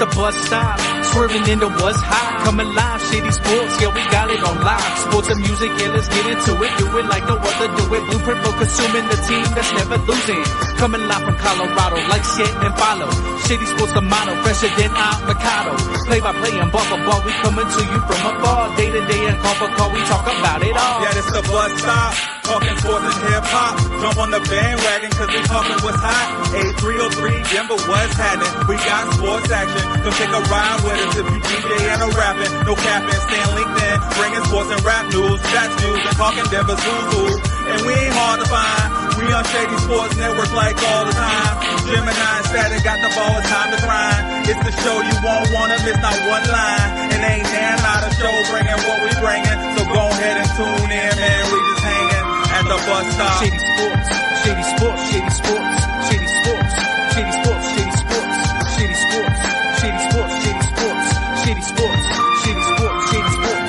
the bus stop, swerving into what's hot. Coming live, Shady Sports, yeah, we got it on live. Sports and music, yeah, let's get into it. Do it like no other, do it. Blueprint for consuming the team that's never losing. Coming live from Colorado, like shit and follow. Shady Sports, the motto, fresher than avocado. Play by play and ball for ball, we coming to you from afar. Day to day and call for call, we talk about it all. Yeah, this the bus stop, talking sports and hip hop. Jump on the bandwagon, cause we talking what's hot. 8303, Denver, what's happening? We got sports action, come take a ride with us. If you DJ and a rapping, no capping, stay on LinkedIn, bringing sports and rap news, stats news, and talking Denver Zulu. And we ain't hard to find, we on Shady Sports Network like all the time. Gemini and Statik got the ball, it's time to grind. It's the show you won't wanna miss, not one line. And ain't there not a show bringing what we bringing. So go ahead and tune in, man, we just hanging at the bus stop. Shady Sports, Shady Sports, Shady Sports, Shady Sports, Shady Sports, Shady Sports, Shady Sports, Shady Sports, Shady Sports, Shady Sports, Shady Sports, Shady Sports.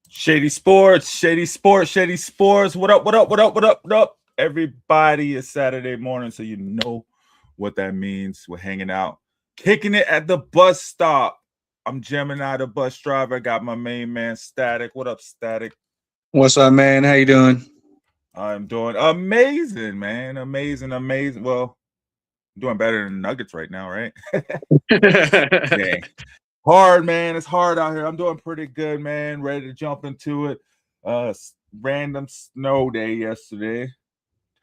Shady Sports, Shady Sports, Shady Sports. What up, what up, what up, what up, what up? Everybody, it's Saturday morning, so you know what that means. We're hanging out, kicking it at the bus stop. I'm Gemini, the bus driver. I got my main man, Statik. What up, Statik? What's up, man? How you doing? I'm doing amazing, man. Amazing, amazing. Well, I'm doing better than Nuggets right now, right? Dang. Hard, man. It's hard out here. I'm doing pretty good, man. Ready to jump into it. Random snow day yesterday.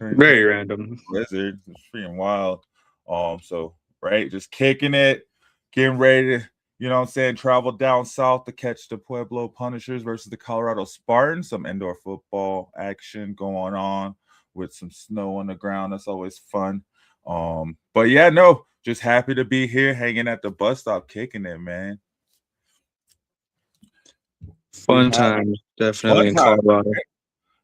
Very random. Blizzard. It's freaking wild. So right, just kicking it, getting ready to, you know what I'm saying, travel down south to catch the Pueblo Punishers versus the Colorado Spartans. Some indoor football action going on with some snow on the ground. That's always fun. But yeah, no. Just happy to be here, hanging at the bus stop, kicking it, man. Fun times, definitely in Colorado.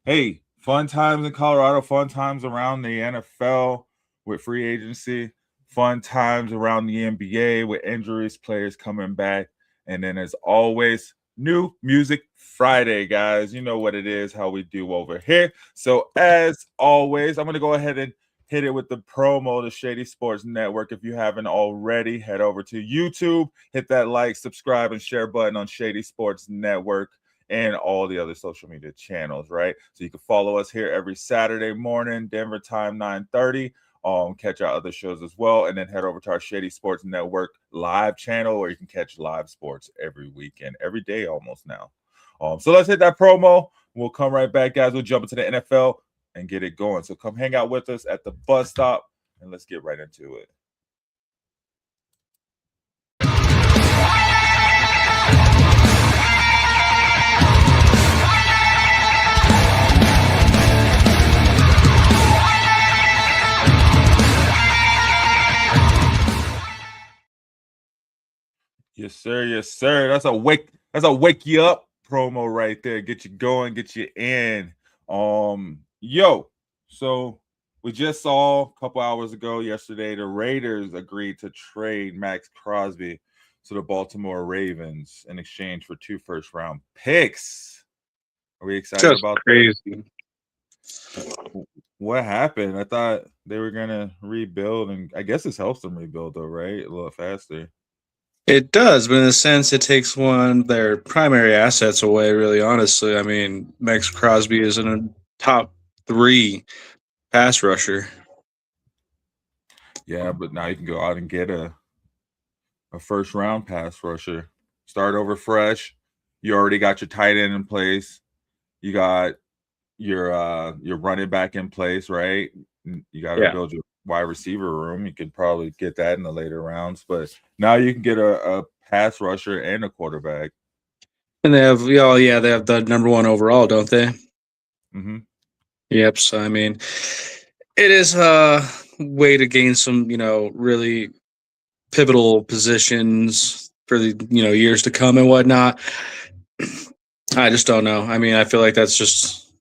Hey, fun times in Colorado, fun times around the NFL with free agency, fun times around the NBA with injuries, players coming back. And then as always, new music Friday, guys. You know what it is, how we do over here. So as always, I'm going to go ahead and hit it with the promo, the Shady Sports Network. If you haven't already, head over to YouTube, hit that like, subscribe, and share button on Shady Sports Network and all the other social media channels, right? So you can follow us here every Saturday morning, Denver time, 9:30. Catch our other shows as well, and then head over to our Shady Sports Network live channel where you can catch live sports every weekend, every day almost now. So let's hit that promo. We'll come right back, guys. We'll jump into the NFL and get it going. So come hang out with us at the bus stop, and let's get right into it. Yes, sir. Yes, sir. That's a wake you up promo right there. Get you going, get you in. Yo, so we just saw a couple hours ago yesterday, the Raiders agreed to trade Max Crosby to the Baltimore Ravens in exchange for 2 first-round picks. Are we excited about crazy? That? What happened? I thought they were going to rebuild, and I guess this helps them rebuild, though, right? A little faster. It does, but in a sense, it takes one of their primary assets away, really, honestly. I mean, Max Crosby is in a top 3 pass rusher. Yeah, but now you can go out and get a first-round pass rusher. Start over fresh. You already got your tight end in place. You got your running back in place, right? You got to build your wide receiver room. You could probably get that in the later rounds, but now you can get a pass rusher and a quarterback. And they have, they have the number 1 overall, don't they? Mm-hmm. Yep. So, I mean, it is a way to gain some, really pivotal positions for the, years to come and whatnot. I just don't know. I mean, I feel like that's just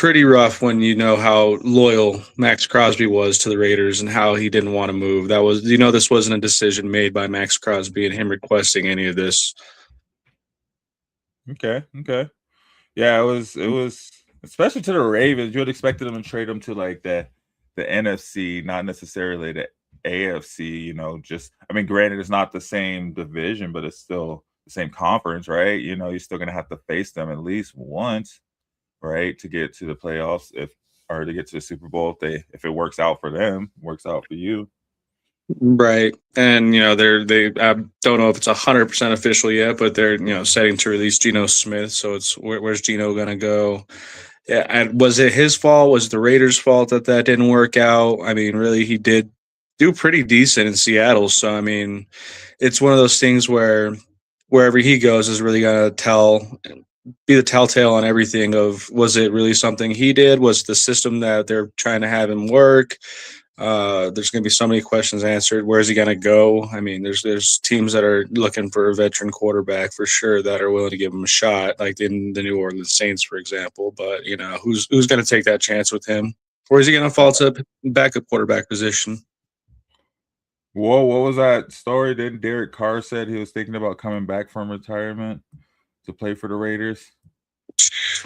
pretty rough when you know how loyal Max Crosby was to the Raiders and how he didn't want to move. That was, this wasn't a decision made by Max Crosby and him requesting any of this. Okay. Yeah, it was especially to the Ravens. You would expect them to trade them to like the NFC, not necessarily the AFC. Granted, it's not the same division, but it's still the same conference, right? You're still gonna have to face them at least once, right, to get to the playoffs, or to get to the Super Bowl if it works out for them, works out for you. Right. And, they I don't know if it's 100% official yet, but they're, setting to release Geno Smith. So it's where's Geno going to go? Yeah. And was it his fault? Was it the Raiders' fault that didn't work out? I mean, really, he did do pretty decent in Seattle. So, I mean, it's one of those things where wherever he goes is really going to be the telltale on everything of, was it really something he did? Was the system that they're trying to have him work? There's going to be so many questions answered. Where's he going to go? I mean, there's teams that are looking for a veteran quarterback for sure that are willing to give him a shot, like in the New Orleans Saints, for example. But who's going to take that chance with him, or is he going to fall to backup quarterback position? Whoa, what was that story? Didn't Derek Carr said he was thinking about coming back from retirement to play for the Raiders?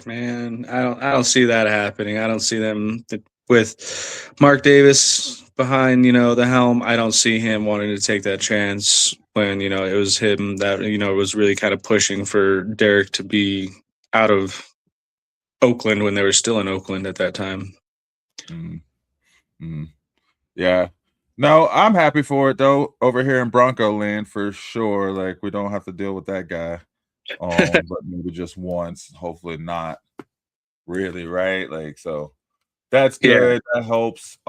Man, I don't see that happening. I don't see them with Mark Davis behind, the helm. I don't see him wanting to take that chance when, it was him that, was really kind of pushing for Derek to be out of Oakland when they were still in Oakland at that time. Yeah. No, I'm happy for it though. Over here in Bronco land for sure. Like, we don't have to deal with that guy. But maybe just once, hopefully not really, right? Like, so that's good. Yeah. That helps.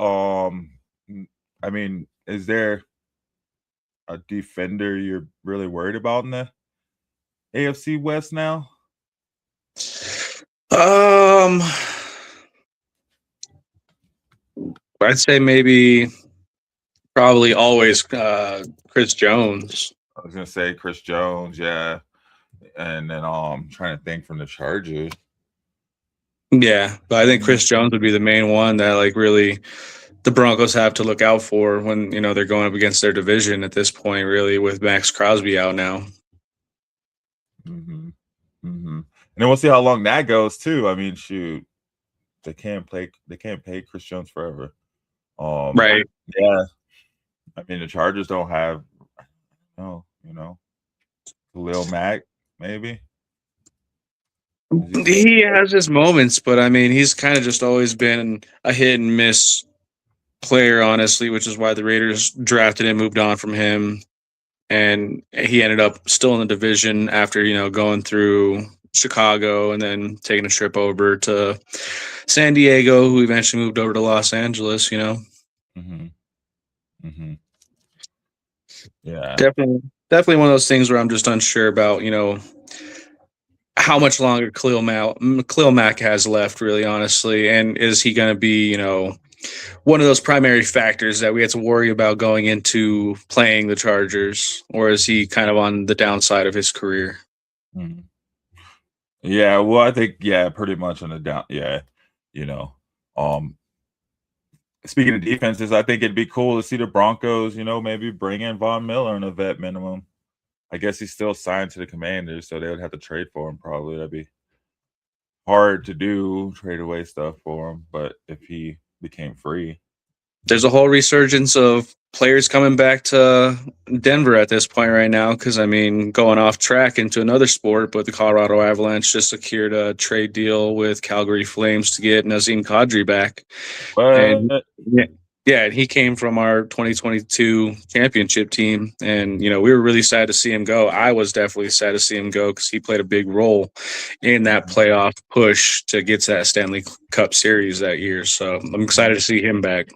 Is there a defender you're really worried about in the AFC West now? I'd say probably always Chris Jones. I was gonna say Chris Jones, yeah. And then trying to think from the Chargers. Yeah, but I think Chris Jones would be the main one that like really the Broncos have to look out for when they're going up against their division at this point, really, with Max Crosby out now. And then we'll see how long that goes too. I mean, shoot, they can't pay Chris Jones forever. Right. Yeah. I mean, the Chargers don't have Khalil Mack, maybe. He has his moments, but I mean, he's kind of just always been a hit and miss player, honestly, which is why the Raiders drafted him, moved on from him, and he ended up still in the division after, going through Chicago and then taking a trip over to San Diego, who eventually moved over to Los Angeles, Yeah. Definitely one of those things where I'm just unsure about, how much longer Khalil Mack has left, really, honestly, and is he going to be, one of those primary factors that we have to worry about going into playing the Chargers, or is he kind of on the downside of his career? Yeah, well, I think pretty much on the down. Yeah, speaking of defenses, I think it'd be cool to see the Broncos, maybe bring in Von Miller on a vet minimum. I guess he's still signed to the Commanders, so they would have to trade for him probably. That'd be hard to do, trade away stuff for him. But if he became free. There's a whole resurgence of players coming back to Denver at this point right now because, going off track into another sport, but the Colorado Avalanche just secured a trade deal with Calgary Flames to get Nazem Kadri back. And he came from our 2022 championship team, and, we were really sad to see him go. I was definitely sad to see him go because he played a big role in that playoff push to get to that Stanley Cup series that year. So I'm excited to see him back.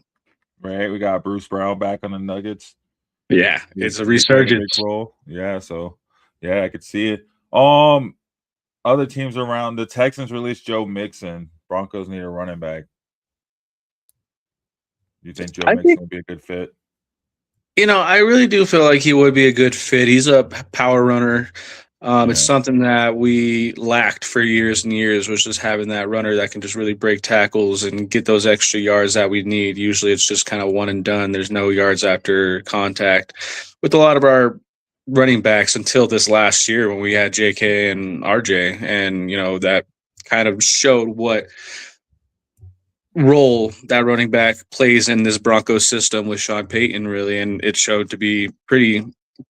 Right. We got Bruce Brown back on the Nuggets. Yeah, it's a resurgence. Role. Yeah, so, I could see it. Other teams around, the Texans released Joe Mixon. Broncos need a running back. Do you think Joe Mixon would be a good fit? I really do feel like he would be a good fit. He's a power runner. It's something that we lacked for years and years, was just having that runner that can just really break tackles and get those extra yards that we need. Usually it's just kind of one and done. There's no yards after contact with a lot of our running backs until this last year when we had JK and RJ. And, that kind of showed what role that running back plays in this Broncos system with Sean Payton, really. And it showed to be pretty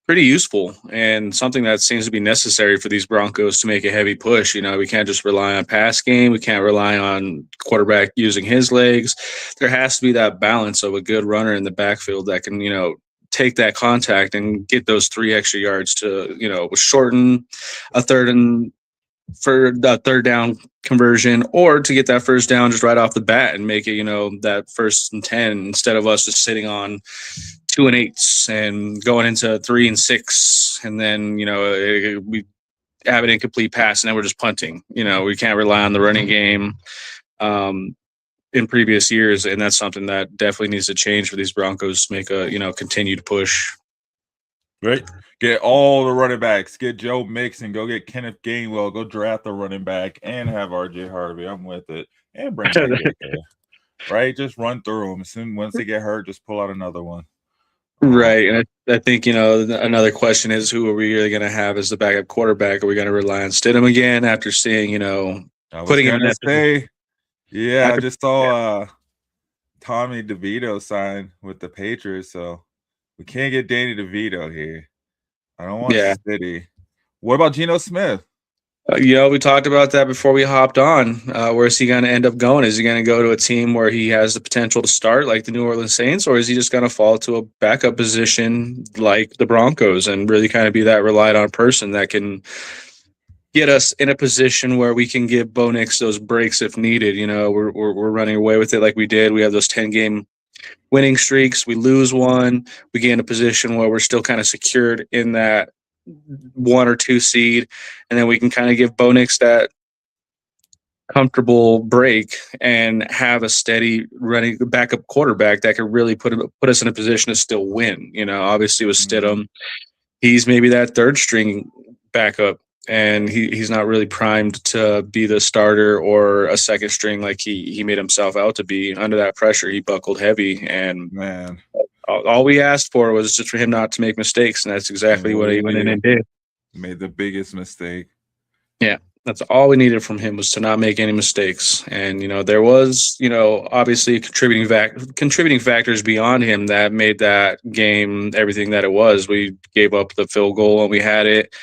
useful and something that seems to be necessary for these Broncos to make a heavy push. We can't just rely on pass game. We can't rely on quarterback using his legs. There has to be that balance of a good runner in the backfield that can, take that contact and get those 3 extra yards to, shorten a for the third down conversion, or to get that first down just right off the bat and make it, that 1st and 10, instead of us just sitting on 2 and 8s and going into 3 and 6. And then, we have an incomplete pass and then we're just punting. We can't rely on the running game in previous years. And that's something that definitely needs to change for these Broncos to make a, continued push. Right. Get all the running backs. Get Joe Mixon. Go get Kenneth Gainwell. Go draft the running back and have RJ Harvey. I'm with it. And bring back JK. Right? Just run through them. Once they get hurt, just pull out another one. Right. And I think, another question is, who are we really going to have as the backup quarterback? Are we going to rely on Stidham again after seeing, putting him in that position? Yeah, I just saw Tommy DeVito sign with the Patriots, so we can't get Danny DeVito here. I don't want City. What about Geno Smith? We talked about that before we hopped on. Where's he going to end up going? Is he going to go to a team where he has the potential to start, like the New Orleans Saints, or is he just going to fall to a backup position like the Broncos and really kind of be that relied on person that can get us in a position where we can give Bo Nix those breaks if needed? We're running away with it like we did. We have those 10-game winning streaks. We lose one. We get in a position where we're still kind of secured in that 1 or 2 seed, and then we can kind of give Bo Nix that comfortable break and have a steady running backup quarterback that could really put us in a position to still win. Obviously with Stidham, he's maybe that 3rd string backup, and he's not really primed to be the starter or a 2nd string like he made himself out to be. Under that pressure, he buckled heavy, and all we asked for was just for him not to make mistakes, and that's exactly what he went in and did. Made the biggest mistake. Yeah, that's all we needed from him, was to not make any mistakes. And there was obviously contributing factors beyond him that made that game everything that it was. We gave up the field goal and we had it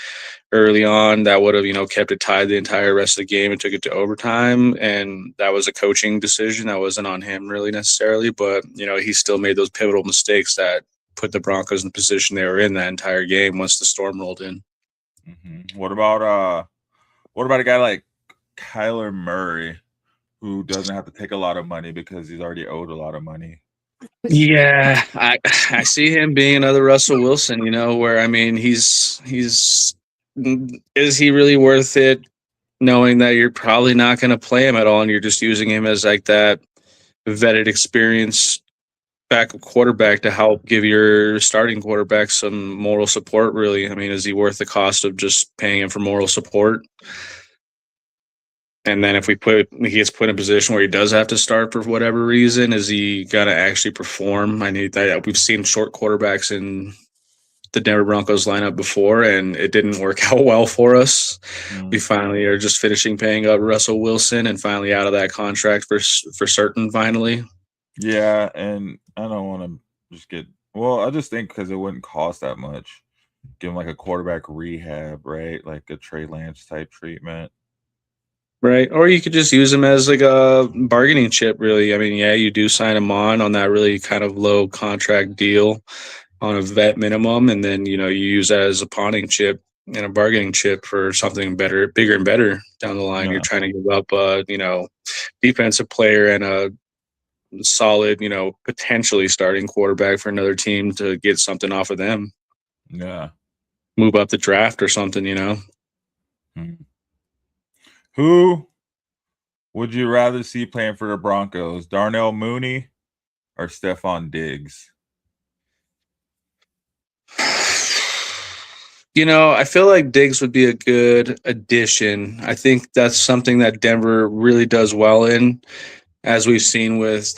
early on that would have kept it tied the entire rest of the game and took it to overtime, and that was a coaching decision. That wasn't on him really necessarily, but he still made those pivotal mistakes that put the Broncos in the position they were in that entire game once the storm rolled in. What about a guy like Kyler Murray, who doesn't have to take a lot of money because he's already owed a lot of money? Yeah, I see him being another Russell Wilson, where he's is he really worth it, knowing that you're probably not going to play him at all and you're just using him as like that vetted experience backup quarterback to help give your starting quarterback some moral support, really? Is he worth the cost of just paying him for moral support? And then if he gets put in a position where he does have to start for whatever reason, is he going to actually perform? We've seen short quarterbacks in the Denver Broncos lineup before, and it didn't work out well for us. We finally are just finishing paying up Russell Wilson and finally out of that contract for certain finally. Yeah, and I don't want to just I just think because it wouldn't cost that much. Give him like a quarterback rehab, right? Like a Trey Lance type treatment. Right. Or you could just use him as like a bargaining chip, really. You do sign him on that really kind of low contract deal on a vet minimum, and then you use that as a pawning chip and a bargaining chip for something better, bigger and better down the line. You're trying to give up a defensive player and a solid, potentially starting quarterback for another team to get something off of them. Yeah. Move up the draft or something, Who would you rather see playing for the Broncos, Darnell Mooney or Stephon Diggs? I feel like Diggs would be a good addition. I think that's something that Denver really does well in, as we've seen with,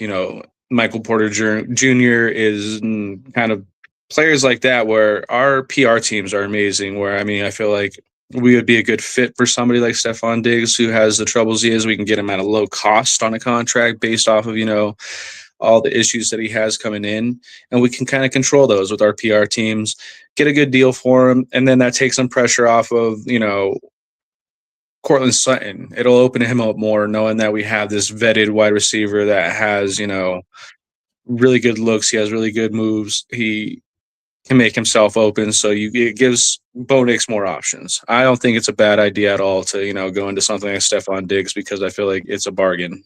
Michael Porter Jr. is kind of players like that where our PR teams are amazing. Where, I feel like we would be a good fit for somebody like Stephon Diggs who has the troubles he is. We can get him at a low cost on a contract based off of, all the issues that he has coming in, and we can kind of control those with our PR teams, get a good deal for him, and then that takes some pressure off of, Cortland Sutton. It'll open him up more knowing that we have this vetted wide receiver that has, really good looks. He has really good moves. He can make himself open. So it gives Bo Nix more options. I don't think it's a bad idea at all to, go into something like Stephon Diggs because I feel like it's a bargain.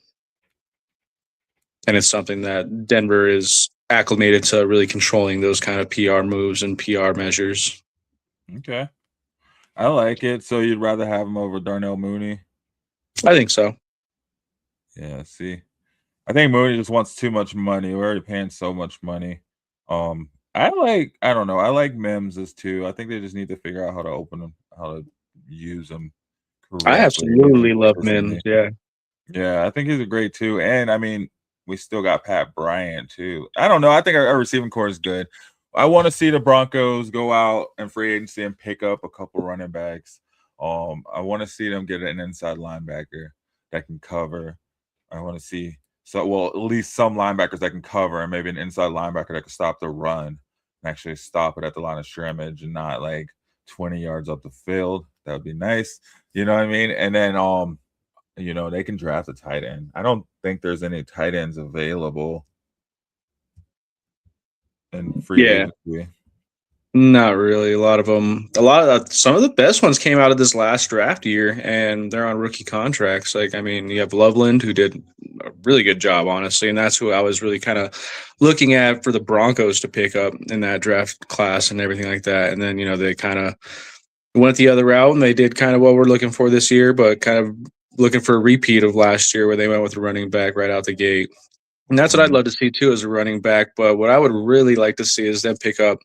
And it's something that Denver is acclimated to, really controlling those kind of PR moves and PR measures. Okay. I like it. So you'd rather have him over Darnell Mooney? I think so. Yeah, see. I think Mooney just wants too much money. We're already paying so much money. I don't know. I like Mims as too. I think they just need to figure out how to open them, how to use them correctly. I absolutely love Mims. Yeah. Yeah, I think he's a great too. And we still got Pat Bryant too. I don't know. I think our receiving core is good. I want to see the Broncos go out and free agency and pick up a couple running backs. I want to see them get an inside linebacker that can cover. I want to see at least some linebackers that can cover, and maybe an inside linebacker that can stop the run and actually stop it at the line of scrimmage and not like 20 yards up the field. That would be nice. You know what I mean? And then they can draft a tight end. I don't think there's any tight ends available in free agency. Not really. Some of the best ones came out of this last draft year, and they're on rookie contracts. You have Loveland, who did a really good job, honestly, and that's who I was really kind of looking at for the Broncos to pick up in that draft class and everything like that. And then, they kind of went the other route, and they did kind of what we're looking for this year, but kind of looking for a repeat of last year where they went with a running back right out the gate. And that's what I'd love to see, too, as a running back. But what I would really like to see is them pick up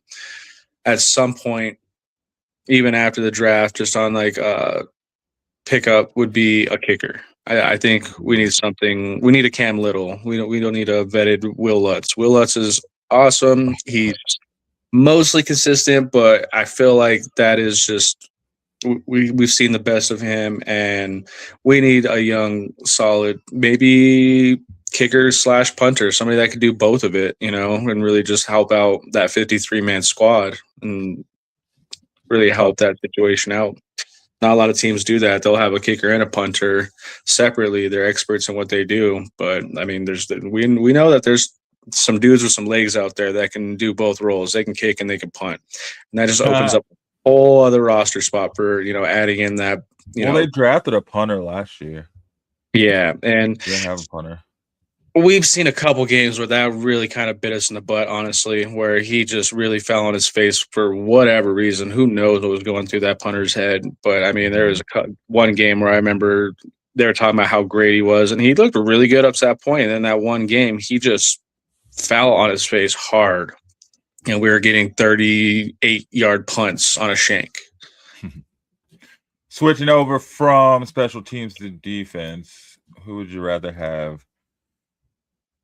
at some point, even after the draft, just on pickup would be a kicker. I think we need something. We need a Cam Little. We don't need a vetted Will Lutz. Will Lutz is awesome. He's mostly consistent, but I feel like that is just we've seen the best of him, and we need a young, solid, maybe kicker / punter, somebody that could do both of it, and really just help out that 53-man squad and really help that situation out. Not a lot of teams do that. They'll have a kicker and a punter separately. They're experts in what they do. But we know that there's some dudes with some legs out there that can do both roles. They can kick and they can punt. And that just opens up a whole other roster spot for, adding in that, they drafted a punter last year. Yeah. And they didn't have a punter. We've seen a couple games where that really kind of bit us in the butt, honestly, where he just really fell on his face for whatever reason. Who knows what was going through that punter's head? But, there was one game where I remember they were talking about how great he was, and he looked really good up to that point. And then that one game, he just fell on his face hard, and we were getting 38-yard punts on a shank. Switching over from special teams to defense, who would you rather have?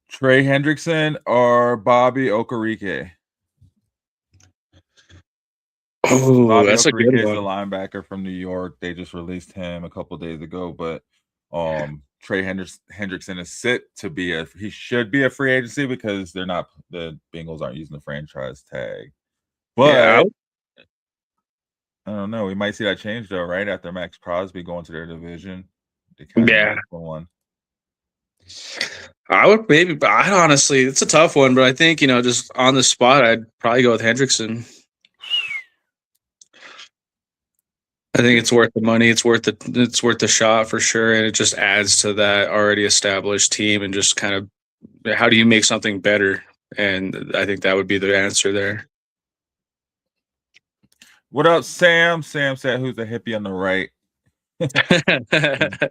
Trey Hendrickson or Bobby Okereke? Oh, Bobby that's Okereke a good one. is a linebacker from New York. They just released him a couple of days ago, but Trey Hendrickson is set to be he should be a free agency because the Bengals aren't using the franchise tag. But yeah, I don't know. We might see that change though, right after Max Crosby going to their division. One. I would honestly, it's a tough one, but I think, just on the spot, I'd probably go with Hendrickson. I think it's worth the money. It's worth the shot for sure. And it just adds to that already established team and just kind of, how do you make something better? And I think that would be the answer there. What up, Sam? Sam said, who's the hippie on the right?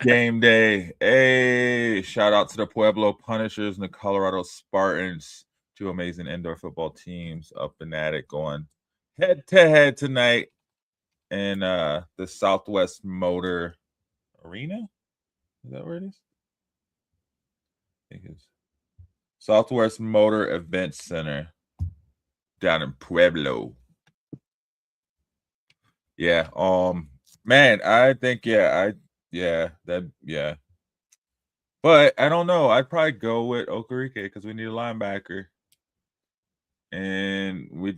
Game day. Hey, shout out to the Pueblo Punishers and the Colorado Spartans, two amazing indoor football teams up and at it, going head to head tonight in the Southwest Motor Arena. Is that where it is? I think it's Southwest Motor Event Center down in Pueblo. Yeah. Man, I think But I don't know. I'd probably go with Okereke because we need a linebacker. And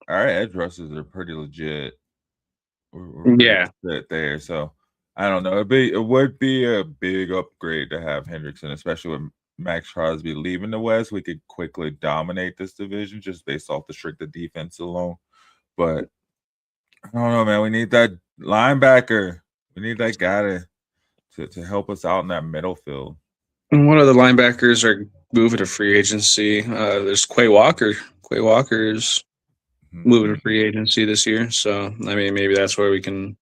our edge rushers are pretty legit. We're pretty legit there. So I don't know. It would be a big upgrade to have Hendrickson, especially with Max Crosby leaving the West. We could quickly dominate this division just based off the strength of defense alone. But I don't know, man. We need that linebacker. We need that guy to help us out in that middle field. And one of the linebackers are moving to free agency. There's Quay Walker. Quay Walker's moving to free agency this year. So, I mean, maybe that's where we can.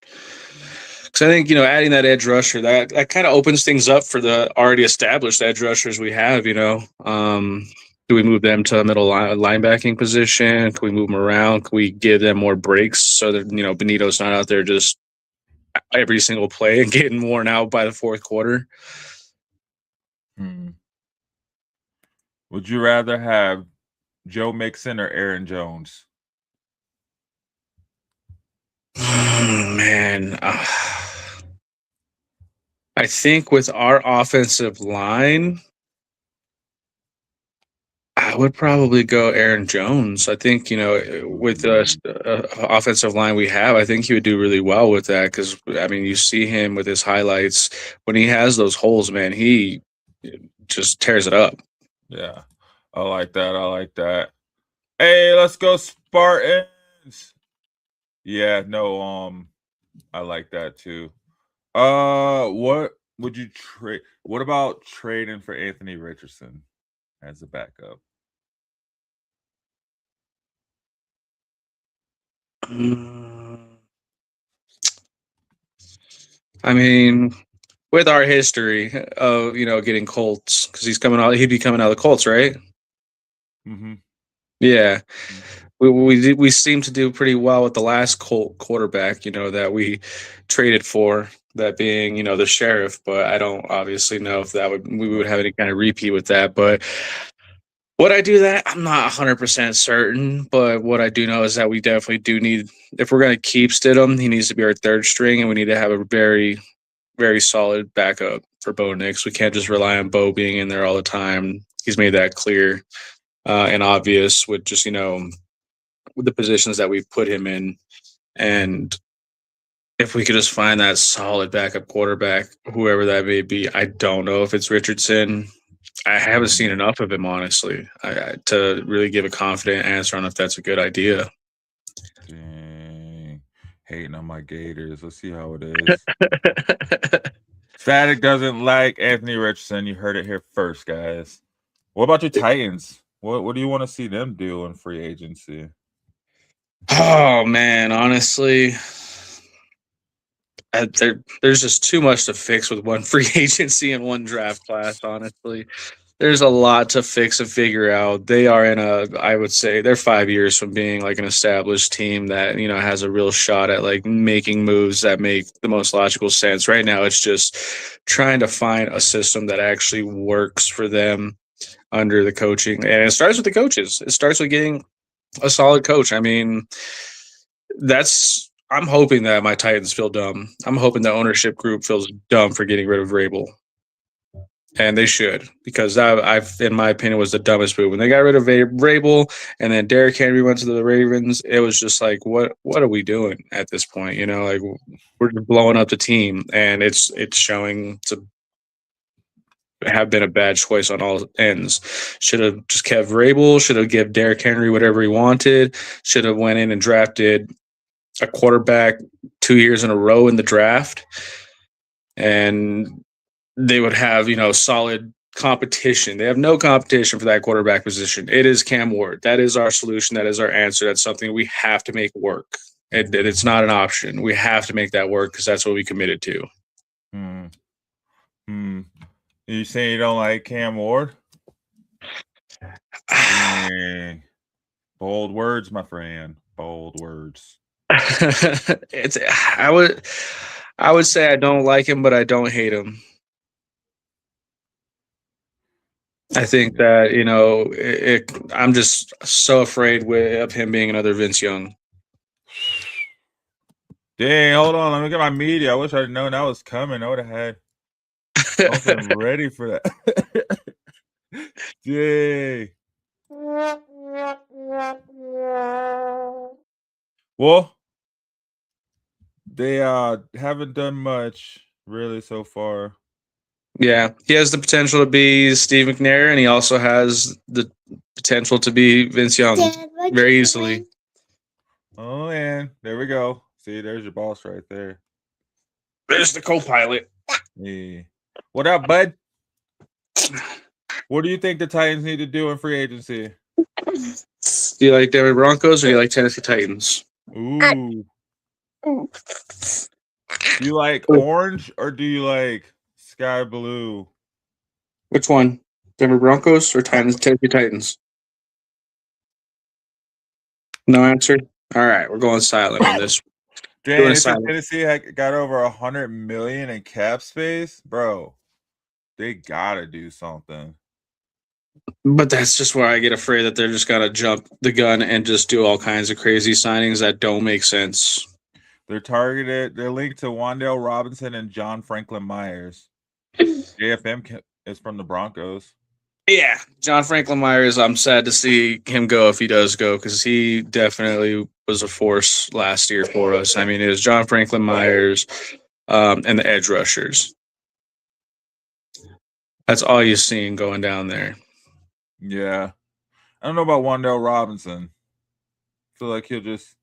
Because I think, adding that edge rusher, that kind of opens things up for the already established edge rushers we have, Do we move them to a middle linebacking position? Can we move them around? Can we give them more breaks so that, Benito's not out there just every single play and getting worn out by the fourth quarter? Would you rather have Joe Mixon or Aaron Jones? Man, I think with our offensive line, I would probably go Aaron Jones. I think, with the offensive line we have, I think he would do really well with that because, you see him with his highlights. When he has those holes, man, he just tears it up. Yeah, I like that. Hey, let's go Spartans. Yeah, no, I like that too. What would you trade? What about trading for Anthony Richardson as a backup? With our history of getting Colts, because he'd be coming out of the Colts, right? Mm-hmm. Yeah. We seem to do pretty well with the last Colt quarterback, that we traded for, that being, the Sheriff. But I don't obviously know if we would have any kind of repeat with that. But would I do that? I'm not 100% certain. But what I do know is that we definitely do need, if we're going to keep Stidham, he needs to be our third string, and we need to have a very, very solid backup for Bo Nix. We can't just rely on Bo being in there all the time. He's made that clear and obvious with just, with the positions that we've put him in. And if we could just find that solid backup quarterback, whoever that may be, I don't know if it's Richardson. I haven't seen enough of him, honestly, to really give a confident answer on if that's a good idea. Dang. Hating on my Gators. Let's see how it is. Statik doesn't like Anthony Richardson. You heard it here first, guys. What about your Titans? What do you want to see them do in free agency? Oh, man, honestly, there's just too much to fix with one free agency and one draft class, honestly. There's a lot to fix and figure out. They are I would say they're 5 years from being like an established team that, has a real shot at like making moves that make the most logical sense. Right now, it's just trying to find a system that actually works for them under the coaching. And it starts with the coaches. It starts with getting a solid coach. I'm hoping that my Titans feel dumb. I'm hoping the ownership group feels dumb for getting rid of Vrabel. And they should, because in my opinion, was the dumbest move. When they got rid of Vrabel and then Derrick Henry went to the Ravens, it was just like, what are we doing at this point? Like we're blowing up the team, and it's showing to have been a bad choice on all ends. Should have just kept Vrabel. Should have given Derrick Henry whatever he wanted. Should have went in and drafted a quarterback 2 years in a row in the draft, and they would have, solid competition. They have no competition for that quarterback position. It is Cam Ward. That is our solution. That is our answer. That's something we have to make work. It's not an option. We have to make that work because that's what we committed to. You saying you don't like Cam Ward? Bold words, my friend. Bold words. It's I would say I don't like him, but I don't hate him. I think that I'm just so afraid of him being another Vince Young. Dang, hold on. Let me get my media. I wish I'd known that was coming. I would have had something ready for that. Dang. Well, they haven't done much really so far. Yeah, he has the potential to be Steve McNair, and he also has the potential to be Vince Young very easily. Oh, and there we go. See, there's your boss right there. There's the co-pilot. Yeah. What up, bud? What do you think the Titans need to do in free agency? Do you like Denver Broncos or do you like Tennessee Titans? Ooh. Do you like orange or do you like sky blue? Which one? Denver Broncos or Tennessee Titans? No answer? All right, we're going silent on this. Dang, if Tennessee got over $100 million in cap space, bro, they gotta do something. But that's just where I get afraid that they're just gonna jump the gun and just do all kinds of crazy signings that don't make sense. They're linked to Wan'Dale Robinson and John Franklin Myers. JFM is from the Broncos. Yeah, John Franklin Myers, I'm sad to see him go if he does go, because he definitely was a force last year for us. I mean, it was John Franklin Myers and the edge rushers. That's all you're seeing going down there. Yeah. I don't know about Wan'Dale Robinson. I feel like he'll just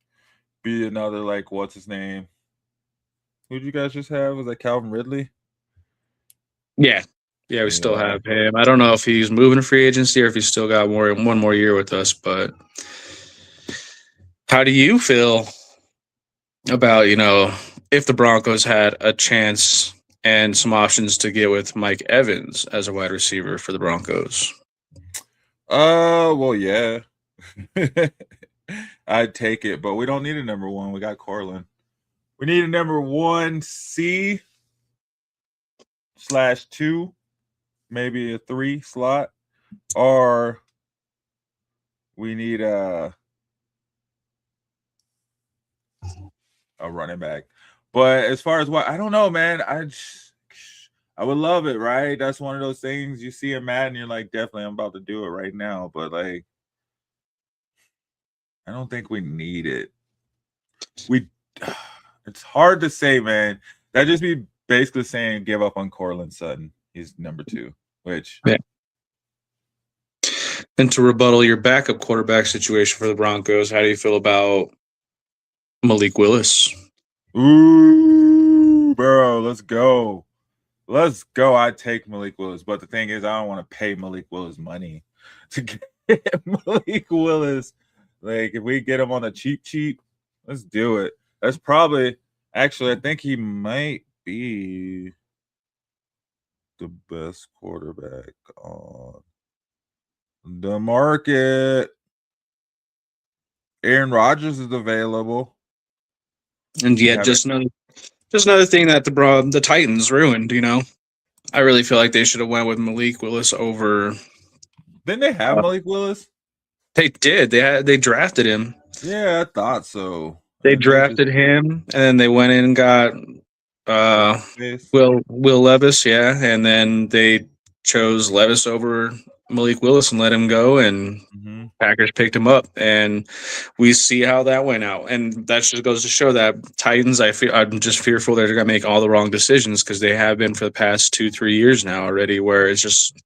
be another, like, what's his name? Who did you guys just have? Was that Calvin Ridley? Yeah. Yeah, we still have him. I don't know if he's moving to free agency or if he's still got one more year with us, but how do you feel about, if the Broncos had a chance and some options to get with Mike Evans as a wide receiver for the Broncos? Well, yeah. I'd take it, but we don't need a number one. We got Cortland. We need a number 1C/2, maybe a 3 slot, or we need a running back. But as far as what, I don't know, man. I would love it, right? That's one of those things you see in Madden, you're like, definitely, I'm about to do it right now. But like, I don't think we need it. It's hard to say, man. That'd just be basically saying give up on Cortland Sutton. He's number 2, which. Yeah. And to rebuttal your backup quarterback situation for the Broncos, how do you feel about Malik Willis? Ooh, bro, let's go. Let's go. I'd take Malik Willis. But the thing is, I don't want to pay Malik Willis money to get Malik Willis. Like, if we get him on a cheap, let's do it. That's probably, actually, I think he might be the best quarterback on the market. Aaron Rodgers is available. And yet, just another thing that the Titans ruined. I really feel like they should have went with Malik Willis over. Didn't they have Malik Willis? They did. They drafted him. Yeah, I thought so. They drafted him, and then they went in and got Will Levis. Yeah, and then they chose Levis over Malik Willis and let him go, and Packers picked him up, and we see how that went out. And that just goes to show that Titans, I'm just fearful they're going to make all the wrong decisions, because they have been for the past 2-3 years now already, where it's just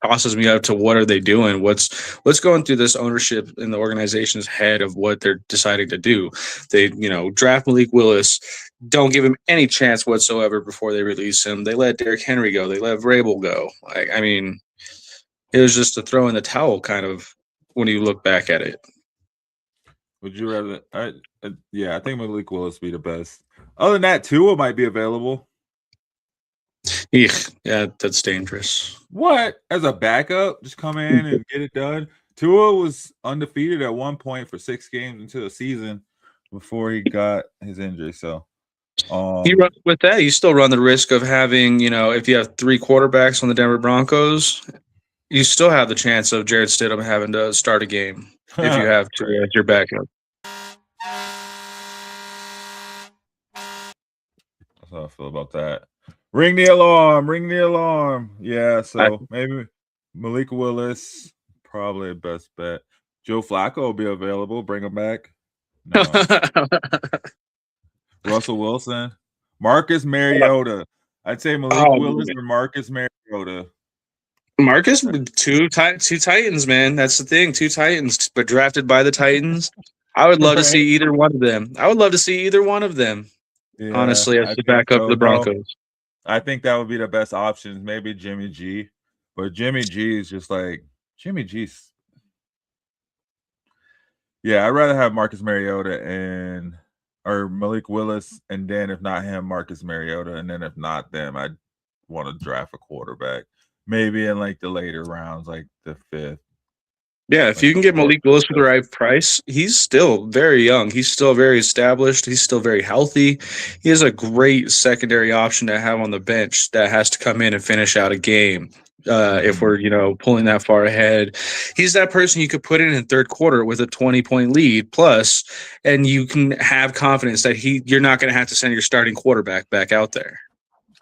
tosses me up to what are they doing? What's going through this ownership in the organization's head of what they're deciding to do? They, draft Malik Willis, don't give him any chance whatsoever before they release him. They let Derrick Henry go. They let Vrabel go. I mean, it was just a throw in the towel kind of when you look back at it. Would you rather? I think Malik Willis be the best. Other than that, Tua might be available. Yeah, that's dangerous. What? As a backup, just come in and get it done. Tua was undefeated at one point for 6 games into the season before he got his injury. So, with that, you still run the risk of having, if you have 3 quarterbacks on the Denver Broncos, you still have the chance of Jared Stidham having to start a game if you have to as your backup. That's how I feel about that. Ring the alarm. Ring the alarm. Yeah, so maybe Malik Willis, probably the best bet. Joe Flacco will be available. Bring him back. No. Russell Wilson. Marcus Mariota. I'd say Malik Willis or Marcus Mariota. Marcus, two Titans, man. That's the thing. 2 Titans, but drafted by the Titans. I would love to see either one of them. Yeah, honestly, as the backup of the Broncos. I think that would be the best options. Maybe Jimmy G. But Jimmy G is just like Jimmy G's. Yeah, I'd rather have Marcus Mariota or Malik Willis, and then if not him, Marcus Mariota, and then if not them, I'd want to draft a quarterback. Maybe in like the later rounds, like the 5th. Yeah, if you can get Malik Willis for the right price, he's still very young. He's still very established. He's still very healthy. He is a great secondary option to have on the bench that has to come in and finish out a game. If we're, pulling that far ahead, he's that person you could put in 3rd quarter with a 20-point lead plus, and you can have confidence that you're not going to have to send your starting quarterback back out there.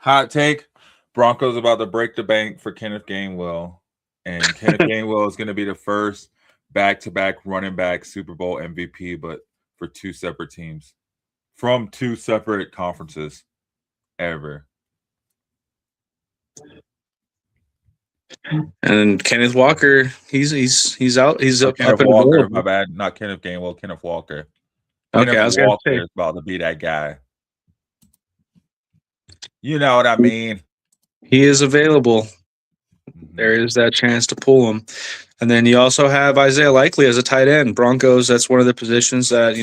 Hot take: Broncos about to break the bank for Kenneth Gainwell. And Kenneth Gainwell is going to be the first back-to-back running back Super Bowl MVP, but for 2 separate teams from 2 separate conferences ever. And Kenneth Walker, he's out. He's up Kenneth and Walker. My bad, not Kenneth Gainwell. Kenneth Walker. Okay, I was going to say is about to be that guy. You know what I mean? He is available. There is that chance to pull him. And then you also have Isaiah Likely as a tight end. Broncos, that's one of the positions that,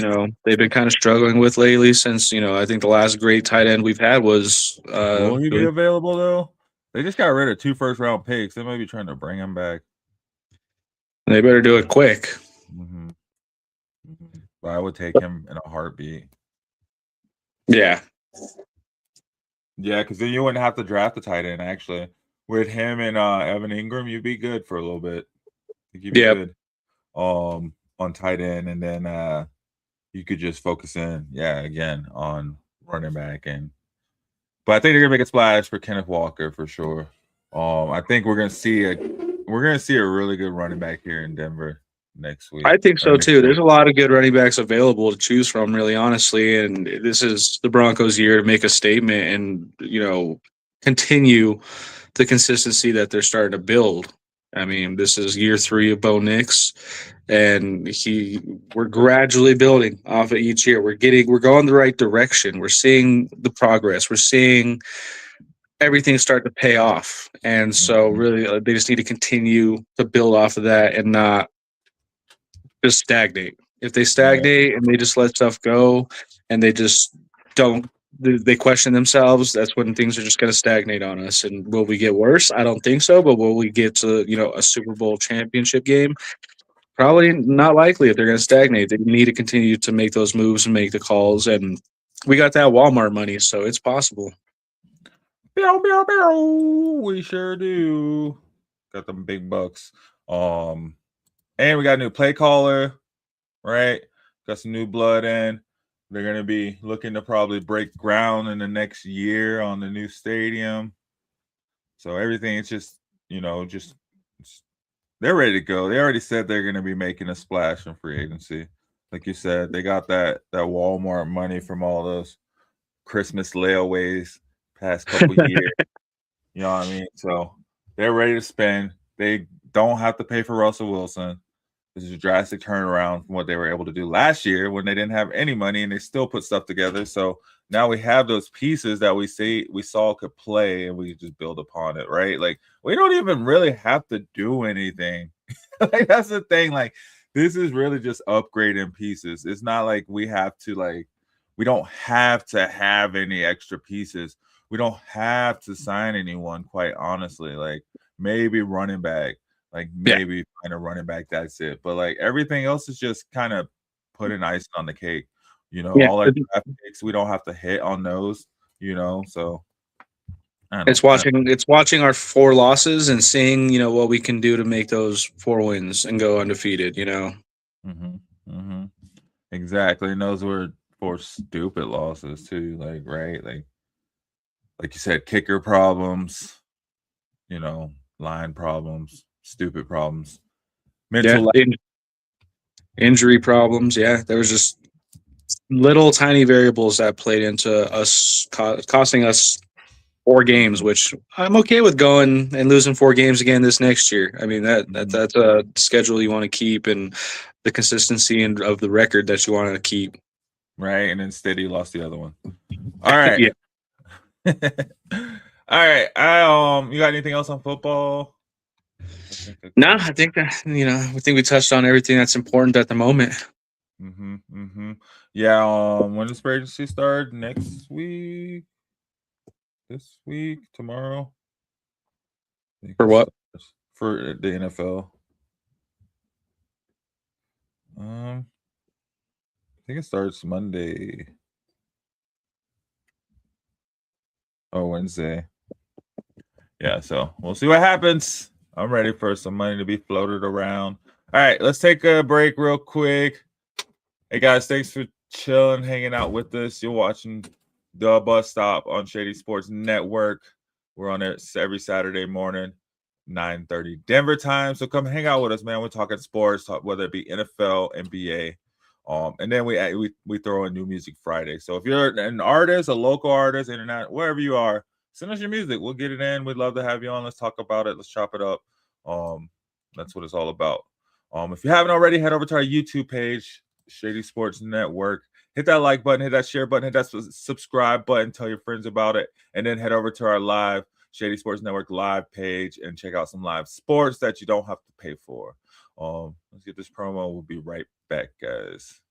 they've been kind of struggling with lately since, I think the last great tight end we've had was will he be available though? They just got rid of 2 first-round picks. They might be trying to bring him back. They better do it quick. Mm-hmm. But I would take him in a heartbeat. Yeah. Yeah, because then you wouldn't have to draft a tight end, actually. With him and Evan Ingram, you'd be good for a little bit. You'd be good on tight end, and then you could just focus in, again, on running back. But I think they're gonna make a splash for Kenneth Walker for sure. I think we're gonna see a really good running back here in Denver next week. I think so too. There's a lot of good running backs available to choose from, really honestly, and this is the Broncos' year to make a statement and continue the consistency that they're starting to build. I mean, this is year 3 of Bo Nix, and we're gradually building off of each year. We're going the right direction. We're seeing the progress. We're seeing everything start to pay off. And so really they just need to continue to build off of that and not just stagnate. If they stagnate and they just let stuff go and they just they question themselves, that's when things are just going to stagnate on us. And will we get worse? I don't think so. But will we get to, a Super Bowl championship game? Probably not likely if they're going to stagnate. They need to continue to make those moves and make the calls. And we got that Walmart money, so it's possible. We sure do. Got them big bucks. And we got a new play caller, right? Got some new blood in. They're going to be looking to probably break ground in the next year on the new stadium. So everything is just they're ready to go. They already said they're going to be making a splash in free agency. Like you said, they got that Walmart money from all those Christmas layaways past couple years. You know what I mean? So they're ready to spend. They don't have to pay for Russell Wilson. This is a drastic turnaround from what they were able to do last year when they didn't have any money and they still put stuff together. So now we have those pieces that we saw could play, and we just build upon it, right? Like, we don't even really have to do anything. Like, that's the thing. Like, this is really just upgrading pieces. It's not like we don't have to have any extra pieces. We don't have to sign anyone, quite honestly. Like, maybe running back. Like, maybe find a running back, that's it. But, like, everything else is just kind of putting icing on the cake. All our draft picks, we don't have to hit on those, so it's watching our 4 losses and seeing, what we can do to make those 4 wins and go undefeated, Exactly. And those were 4 stupid losses too, right? Like you said, kicker problems, line problems, stupid problems, mental injury problems. Yeah, there was just little tiny variables that played into us costing us 4 games, which I'm okay with going and losing 4 games again this next year. I mean, that's a schedule you want to keep and the consistency of the record that you want to keep. Right, and then Steady lost the other one. All right. Yeah. All right. You got anything else on football? No, I think that we touched on everything that's important at the moment. Yeah. When does free agency start? Next week? This week? Tomorrow? For what? For the NFL. I think it starts Monday. Oh, Wednesday. Yeah, so we'll see what happens. I'm ready for some money to be floated around. All right, let's take a break real quick. Hey, guys, thanks for chilling, hanging out with us. You're watching The Bus Stop on Shady Sports Network. We're on it every Saturday morning, 9:30 Denver time. So come hang out with us, man. We're talking sports, whether it be NFL, NBA. And then we throw in New Music Friday. So if you're an artist, a local artist, internet, wherever you are, send us your music. We'll get it in. We'd love to have you on. Let's talk about it. Let's chop it up. That's what it's all about. If you haven't already, head over to our YouTube page, Shady Sports Network. Hit that like button, hit that share button, hit that subscribe button, tell your friends about it, and then head over to our live Shady Sports Network live page and check out some live sports that you don't have to pay for. Let's get this promo. We'll be right back, guys.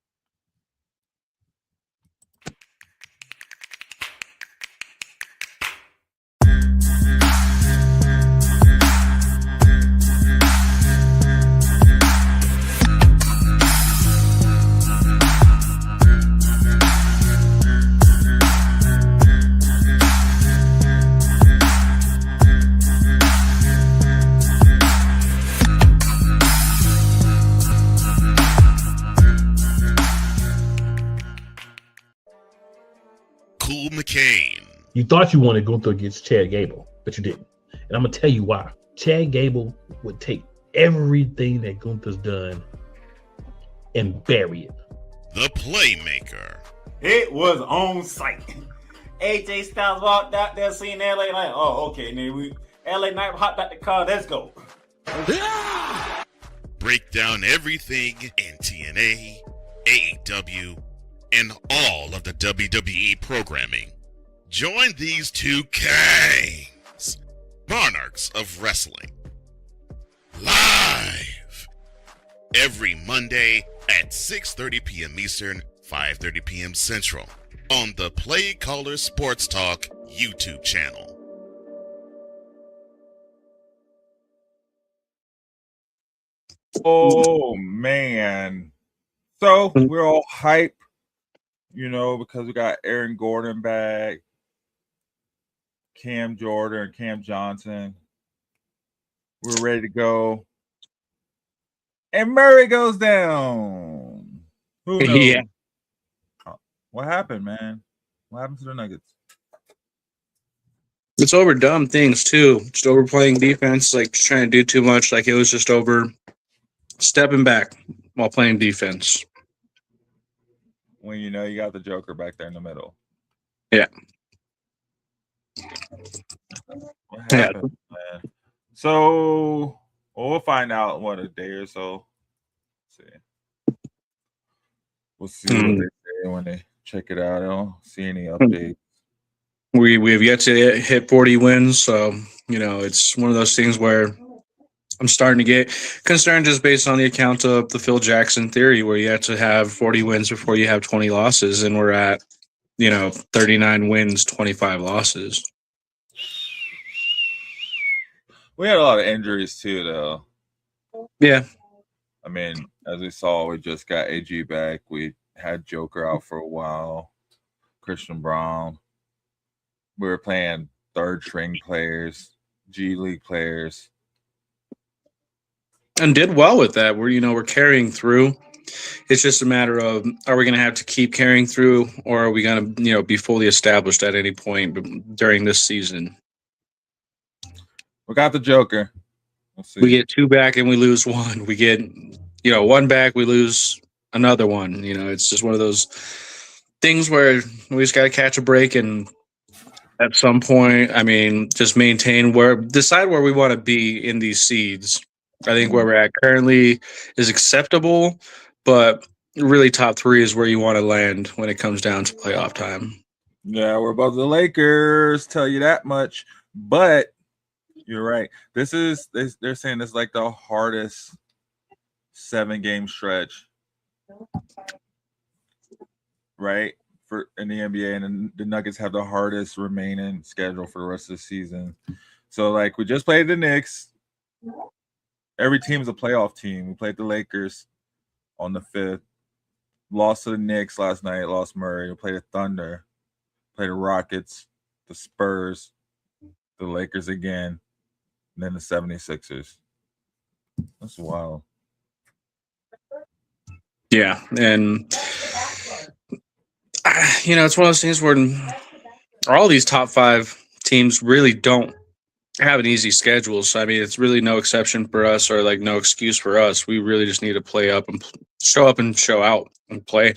McCain. You thought you wanted Gunther against Chad Gable, but you didn't. And I'm going to tell you why. Chad Gable would take everything that Gunther's done and bury it. The Playmaker. It was on site. AJ Styles walked out there seeing LA Knight. Oh, okay. Then LA Knight hopped out the car. Let's go. Break down everything in TNA, AEW, and all of the WWE programming. Join these 2 kings, monarchs of wrestling, live every Monday at 6:30 p.m. Eastern, 5:30 p.m. Central on the Play Caller Sports Talk YouTube channel. Oh, man. So we're all hype. Because we got Aaron Gordon back, Cam Jordan, and Cam Johnson. We're ready to go. And Murray goes down. Who knows? Yeah. What happened, man? What happened to the Nuggets? It's over dumb things, too. Just overplaying defense, trying to do too much. It was just over stepping back while playing defense. When you got the Joker back there in the middle. Yeah. What happened, man? So we'll find out in a day or so. We'll see what they say when they check it out. I don't see any updates. We have yet to hit 40 wins, so it's one of those things where I'm starting to get concerned just based on the account of the Phil Jackson theory, where you have to have 40 wins before you have 20 losses, and we're at 39 wins, 25 losses. We had a lot of injuries too, though. Yeah. I mean, as we saw, we just got AG back. We had Joker out for a while. Christian Brown. We were playing third string players, G League players. And did well with that. We're carrying through. It's just a matter of, are we going to have to keep carrying through, or are we going to, be fully established at any point during this season? We got the Joker. We'll see. We get 2 back and we lose 1. We get, 1 back, we lose another 1. It's just one of those things where we just got to catch a break and at some point, just decide where we want to be in these seeds. I think where we're at currently is acceptable, but really top 3 is where you want to land when it comes down to playoff time. Yeah, we're above the Lakers, tell you that much. But you're right. They're saying this is like the hardest 7-game stretch, right? In the NBA, and the Nuggets have the hardest remaining schedule for the rest of the season. So, like, we just played the Knicks. Every team is a playoff team. We played the Lakers on the 5th. Lost to the Knicks last night. Lost Murray. We played the Thunder. Played the Rockets, the Spurs, the Lakers again, and then the 76ers. That's wild. Yeah, and it's one of those things where all these top 5 teams really don't have an easy schedule. So, it's really no exception for us, or like no excuse for us. We really just need to play up and show out and play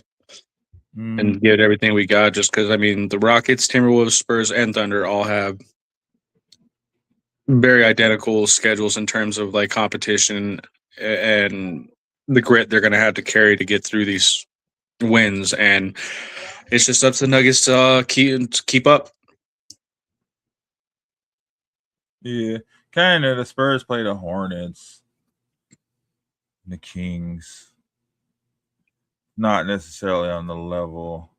and give everything we got. Just because, the Rockets, Timberwolves, Spurs, and Thunder all have very identical schedules in terms of like competition and the grit they're going to have to carry to get through these wins. And it's just up to the Nuggets to keep up. Yeah, kind of. The Spurs play the Hornets, the Kings. Not necessarily on the level,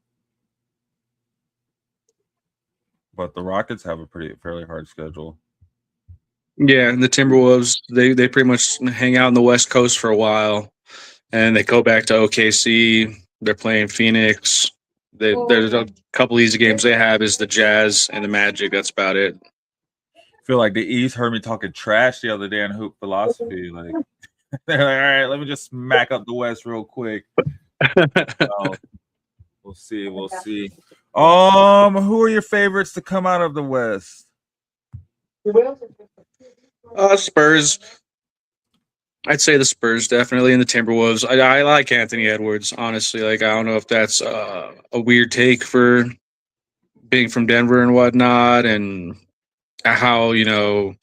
but the Rockets have a fairly hard schedule. Yeah, and the Timberwolves, they pretty much hang out on the West Coast for a while, and they go back to OKC. They're playing Phoenix. There's a couple easy games they have is the Jazz and the Magic. That's about it. I feel like the East heard me talking trash the other day on Hoop Philosophy. Like, they're like, all right, let me just smack up the West real quick. We'll see. Who are your favorites to come out of the West? Spurs. I'd say the Spurs definitely, and the Timberwolves. I like Anthony Edwards, honestly. Like, I don't know if that's a weird take for being from Denver and whatnot, and how, the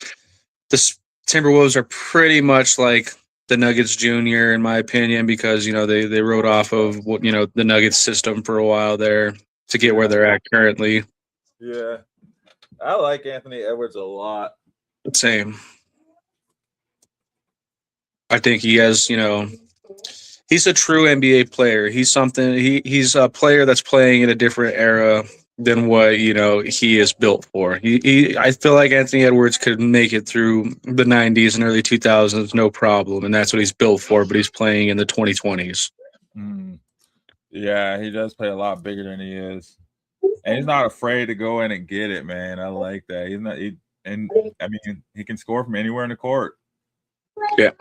Timberwolves are pretty much like the Nuggets Junior, in my opinion, because, they rode off of what, the Nuggets system for a while there to get where they're at currently. Yeah. I like Anthony Edwards a lot. Same. I think he has, he's a true NBA player. He's he's a player that's playing in a different era than what, he is built for. I feel like Anthony Edwards could make it through the 90s and early 2000s, no problem. And that's what he's built for, but he's playing in the 2020s. Yeah, he does play a lot bigger than he is. And he's not afraid to go in and get it, man. I like that. He can score from anywhere in the court. Yeah.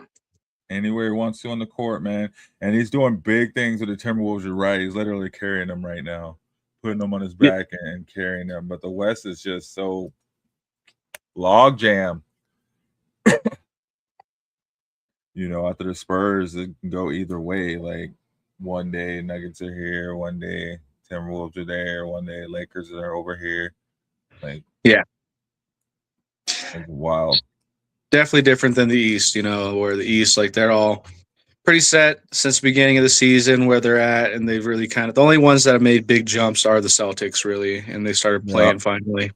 Anywhere he wants to on the court, man. And he's doing big things with the Timberwolves. You're right. He's literally carrying them right now, putting them on his back and carrying them. But the West is just so log jam. After the Spurs, it can go either way. Like, one day Nuggets are here, one day Timberwolves are there, one day Lakers are over here. Like, yeah, it's wild. Definitely different than the East, where the East, like, they're all pretty set since the beginning of the season where they're at, and they've really the only ones that have made big jumps are the Celtics, really, and they started playing finally.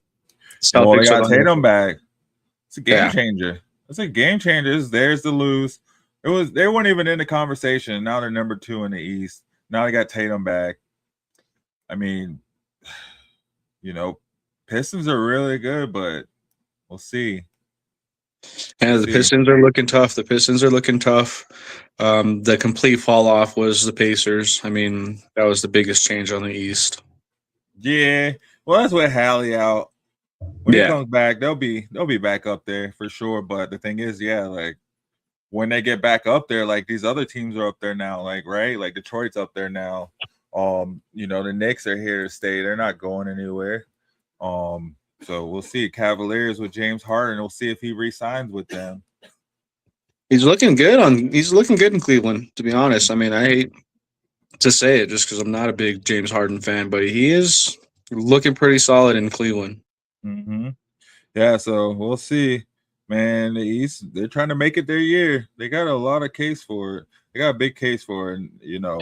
Well, they got Tatum back. It's a game changer. It's a game changer. It's theirs to lose. They weren't even in the conversation. Now they're number 2 in the East. Now they got Tatum back. Pistons are really good, but we'll see. And the Pistons are looking tough. The complete fall off was the Pacers. I mean, that was the biggest change on the East. Yeah. Well, that's what Hallie out. When he Yeah. comes back, they'll be back up there for sure. But the thing is, yeah, like when they get back up there, like these other teams are up there now, like right, like Detroit's up there now. You know, the Knicks are here to stay; they're not going anywhere. So we'll see. Cavaliers with James Harden. We'll see if he re-signs with them. He's looking good in Cleveland, to be honest. I mean, I hate to say it just because I'm not a big James Harden fan, but he is looking pretty solid in Cleveland. Mm-hmm. Yeah, so we'll see. Man, the East, they're trying to make it their year. They got a lot of case for it. They got a big case for it. And, you know,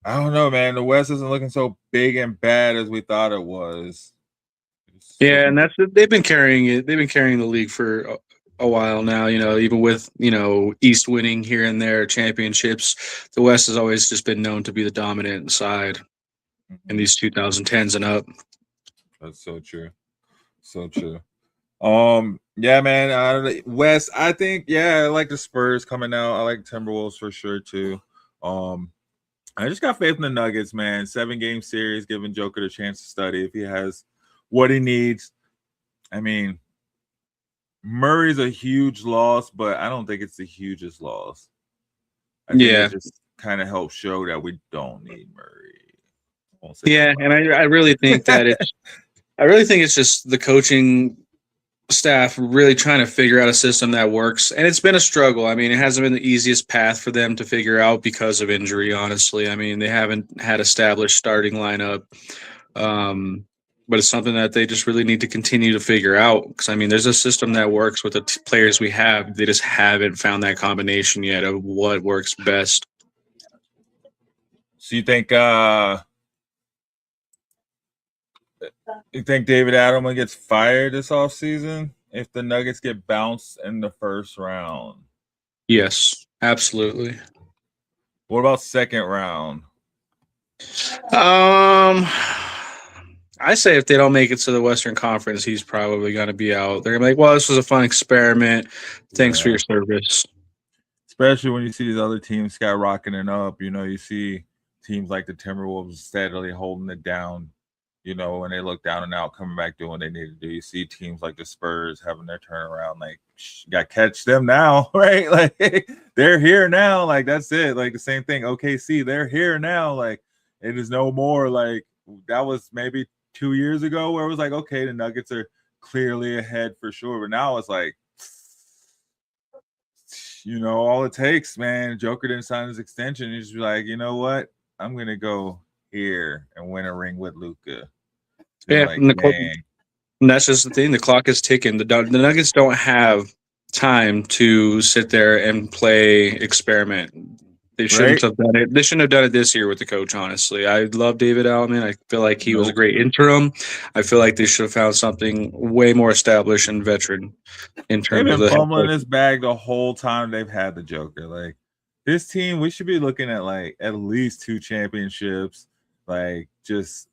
I don't know, man. The West isn't looking so big and bad as we thought it was. Yeah, and they've been carrying it. They've been carrying the league for a while now. You know, even with East winning here and there championships, the West has always just been known to be the dominant side in these 2010s and up. That's so true. So true. Yeah, man. West, I think, yeah, I like the Spurs coming out. I like Timberwolves for sure too. I just got faith in the Nuggets, man. 7-game series, giving Joker the chance to study if he has what he needs. I mean, Murray's a huge loss, but I don't think it's the hugest loss. I think it just kind of helps show that we don't need Murray. Yeah, and I really think that it's just the coaching staff really trying to figure out a system that works, and it's been a struggle. I mean, it hasn't been the easiest path for them to figure out because of injury, honestly. I mean, they haven't had established starting lineup, but it's something that they just really need to continue to figure out, because I mean, there's a system that works with the players we have. They just haven't found that combination yet of what works best. So you think David Adelman gets fired this offseason if the Nuggets get bounced in the first round? Yes, absolutely. What about second round? I say if they don't make it to the Western Conference, he's probably going to be out. They're going to be like, well, this was a fun experiment. Thanks for your service. Especially when you see these other teams skyrocketing up. You know, you see teams like the Timberwolves steadily holding it down. You know, when they look down and out, coming back doing what they need to do. You see teams like the Spurs having their turnaround. Like, you got to catch them now, right? Like, they're here now. Like, that's it. Like, the same thing. OKC, they're here now. Like, it is no more like that was maybe 2 years ago where it was like, okay, the Nuggets are clearly ahead for sure. But now it's like, you know, all it takes, man. Joker didn't sign his extension. You just be like, you know what? I'm going to go here and win a ring with Luka. Yeah, like, and that's just the thing. The clock is ticking. The Nuggets don't have time to sit there and play experiment. They shouldn't have done it. They shouldn't have done it this year with the coach, honestly. I love David Adelman. I feel like he was a great interim. I feel like they should have found something way more established and veteran in terms of the fumbling this bag the whole time they've had the Joker. Like, this team, we should be looking at like at least 2 championships, like just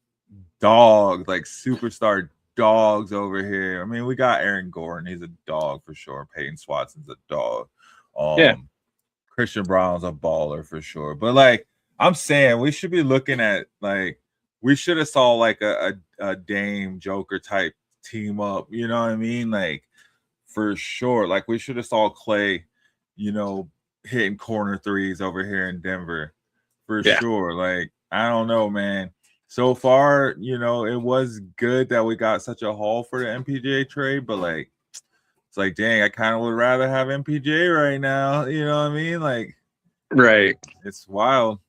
dogs, like superstar dogs over here. I mean, we got Aaron Gordon, he's a dog for sure. Peyton Swatson's a dog. Christian Brown's a baller for sure. But like I'm saying, we should be looking at like we should have saw like a Dame Joker type team up. You know what I mean? Like for sure. Like we should have saw Clay, you know, hitting corner threes over here in Denver for sure. Like I don't know, man. So far, you know, it was good that we got such a haul for the MPJ trade, but like it's like, dang, I kind of would rather have MPJ right now. You know what I mean? Like, right. It's wild.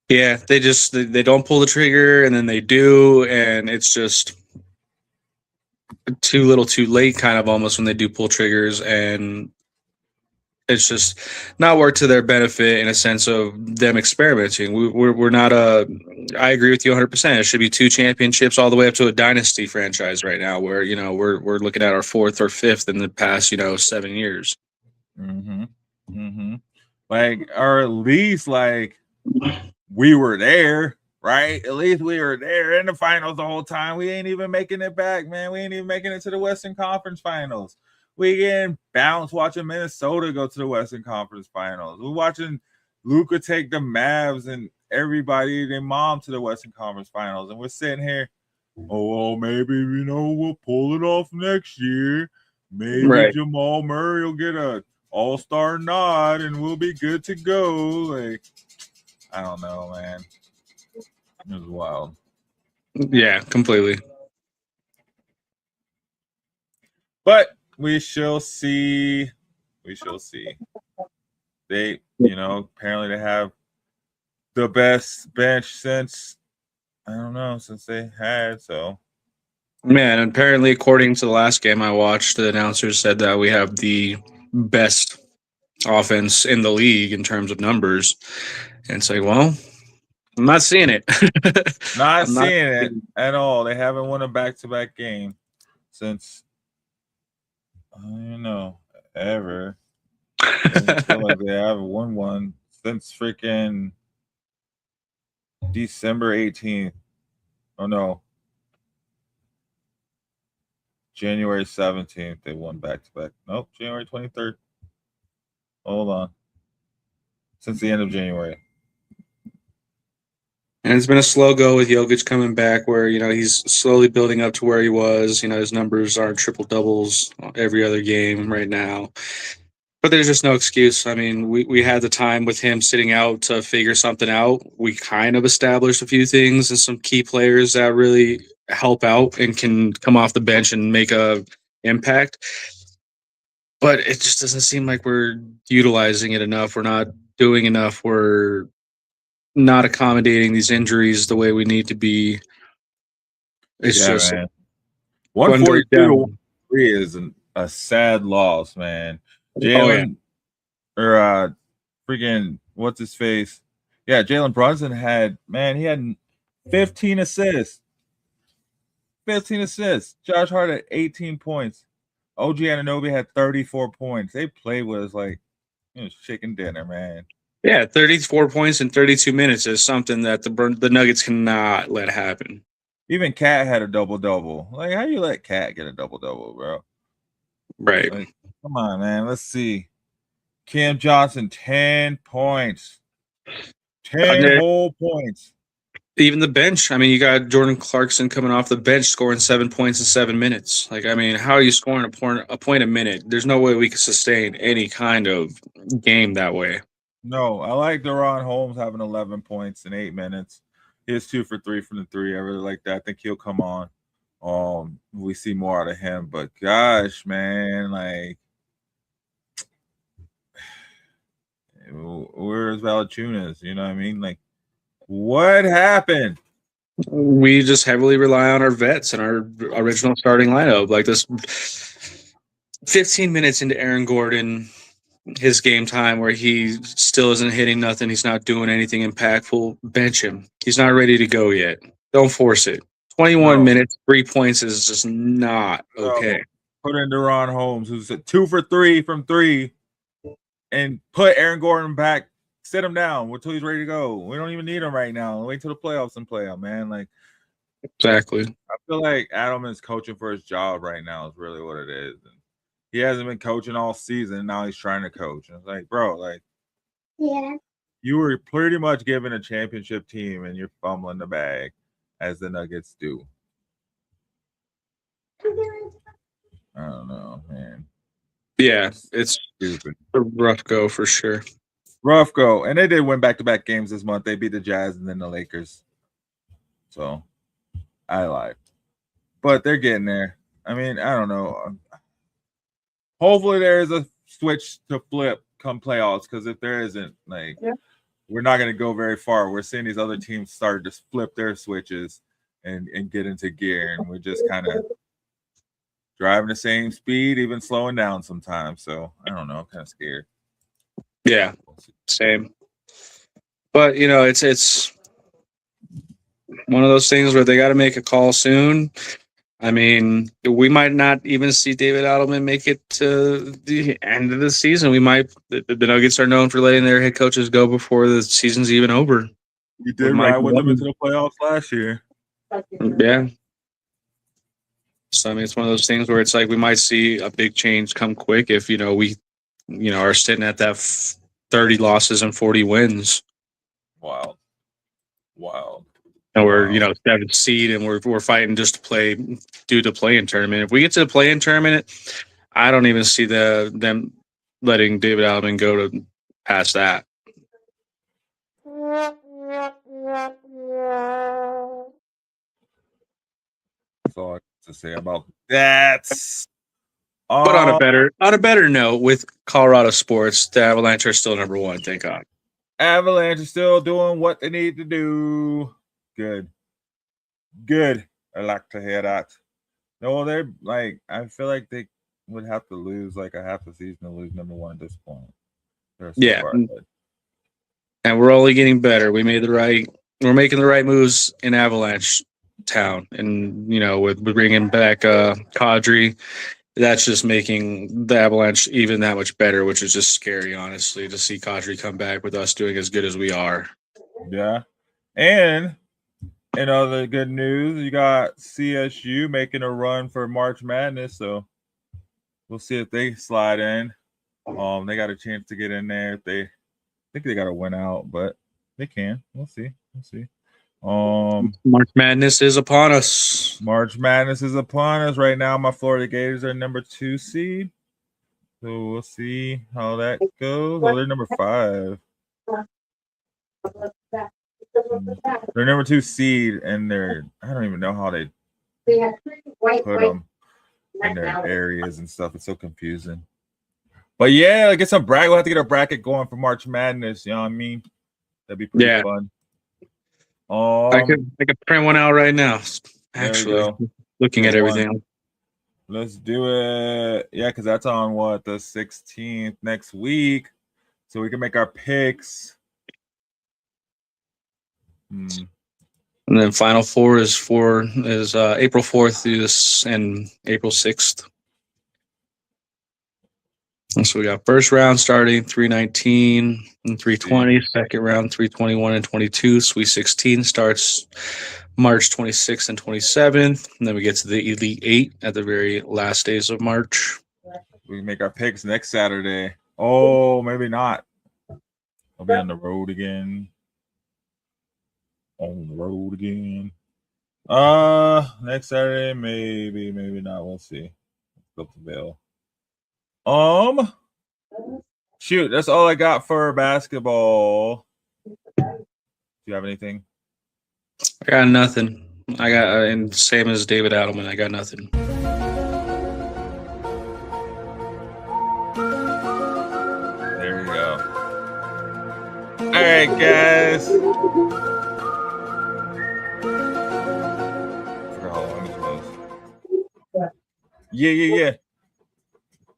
Yeah, they don't pull the trigger, and then they do, and it's just too little, too late, kind of almost when they do pull triggers, and it's just not worked to their benefit in a sense of them experimenting. We're not I agree with you 100%. It should be 2 championships all the way up to a dynasty franchise right now, where you know we're looking at our 4th or 5th in the past 7 years. Like, or at least like we were there. right? At least we were there in the finals the whole time. We ain't even making it back, man. We ain't even making it to the Western Conference Finals. We getting bounced watching Minnesota go to the Western Conference Finals. We're watching Luka take the Mavs and everybody, their mom, to the Western Conference Finals. And we're sitting here, oh, well, maybe, we'll pull it off next year. Maybe Jamal Murray will get a all-star nod and we'll be good to go. Like, I don't know, man. It was wild. Yeah, completely. But we shall see. We shall see. They, apparently they have the best bench since they had. So, man, apparently, according to the last game I watched, the announcers said that we have the best offense in the league in terms of numbers. And it's like, well, I'm not seeing it. not seeing it at all. They haven't won a back-to-back game since, ever. I feel like they haven't won one since freaking December 18th. Oh, no. January 17th, they won back-to-back. Nope, January 23rd. Hold on. Since the end of January. And it's been a slow go with Jokic coming back where, he's slowly building up to where he was. His numbers aren't triple doubles every other game right now. But there's just no excuse. I mean, we had the time with him sitting out to figure something out. We kind of established a few things and some key players that really help out and can come off the bench and make a impact. But it just doesn't seem like we're utilizing it enough. We're not doing enough. We're not accommodating these injuries the way we need to be. It's just, man. 142 is a sad loss, man. Jalen or freaking what's his face? Yeah, Jalen Brunson had 15 assists. 15 assists. Josh Hart had 18 points. OG Anunoby had 34 points. They played with us like chicken dinner, man. Yeah, 34 points in 32 minutes is something that the Nuggets cannot let happen. Even Cat had a double-double. Like, how you let Cat get a double-double, bro? Right. Like, come on, man. Let's see. Cam Johnson, 10 points. 10 whole points. Even the bench. I mean, you got Jordan Clarkson coming off the bench scoring 7 points in 7 minutes. Like, I mean, how are you scoring a point a minute? There's no way we can sustain any kind of game that way. No, I like Deron Holmes having 11 points in 8 minutes. He was 2 for 3 from the three. I really like that. I think he'll come on. We see more out of him. But gosh, man, like, where's Valanciunas? You know what I mean? Like, what happened? We just heavily rely on our vets and our original starting lineup. Like this 15 minutes into Aaron Gordon, his game time where he still isn't hitting nothing. He's not doing anything impactful. Bench him. He's not ready to go yet. Don't force it. 21 minutes, 3 points is just not okay. Put in Deron Holmes, who's a 2 for 3 from 3, and put Aaron Gordon back. Sit him down until he's ready to go. We don't even need him right now. Wait till the playoffs and play him, man. Like, exactly. I feel like Adam is coaching for his job right now is really what it is. And he hasn't been coaching all season. Now he's trying to coach. And it's like, bro, like, you were pretty much given a championship team and you're fumbling the bag as the Nuggets do. I don't know, man. Yeah, it's stupid. A rough go for sure. Rough go. And they did win back-to-back games this month. They beat the Jazz and then the Lakers. So, I lied. But they're getting there. I mean, I don't know. Hopefully there is a switch to flip come playoffs, because if there isn't, like, we're not going to go very far. We're seeing these other teams start to flip their switches and get into gear, and we're just kind of driving the same speed, even slowing down sometimes. So, I don't know. I'm kind of scared. Yeah, same. But, you know, it's one of those things where they got to make a call soon. I mean, we might not even see David Adelman make it to the end of the season. We might. The Nuggets are known for letting their head coaches go before the season's even over. You did ride with them into the playoffs last year. Yeah. So I mean, it's one of those things where it's like we might see a big change come quick if we are sitting at that 30 losses and 40 wins. Wild. And we're 7th seed, and we're fighting just to play due to play-in tournament. If we get to the play-in tournament, I don't even see them letting David Allen go to past that. That's all I have to say about that. But on a better note, with Colorado sports, the Avalanche are still number 1. Thank God. Avalanche is still doing what they need to do. Good. I like to hear that. No, they're like, I feel like they would have to lose like a half a season to lose number 1 at this point. Yeah. And we're only getting better. We're making the right moves in Avalanche town. And, with bringing back Kadri, that's just making the Avalanche even that much better, which is just scary, honestly, to see Kadri come back with us doing as good as we are. Yeah. And in other good news, you got CSU making a run for March Madness, so we'll see if they slide in. They got a chance to get in there. I think they got to win out, but they can. We'll see. March Madness is upon us. Right now. My Florida Gators are number 2 seed, so we'll see how that goes. Oh, they're number 5. They're number 2 seed, and I don't even know how they put them in their areas and stuff. It's so confusing. But yeah, get some bracket. We'll have to get a bracket going for March Madness. You know what I mean? That'd be pretty fun. I could print one out right now. Actually, looking at everything. Let's do it. Yeah, because that's on the 16th next week, so we can make our picks. And then Final Four is April 4th and April 6th. And so we got first round starting 319 and 320, second round 321 and 22. Sweet 16 starts March 26th and 27th. And then we get to the Elite 8 at the very last days of March. We can make our picks next Saturday. Oh, maybe not. I'll be on the road again. Next Saturday, maybe not. We'll see. Let's go to Bill. Shoot, that's all I got for basketball. Do you have anything? I got nothing. And same as David Adelman, I got nothing. There you go. All right, guys. Yeah.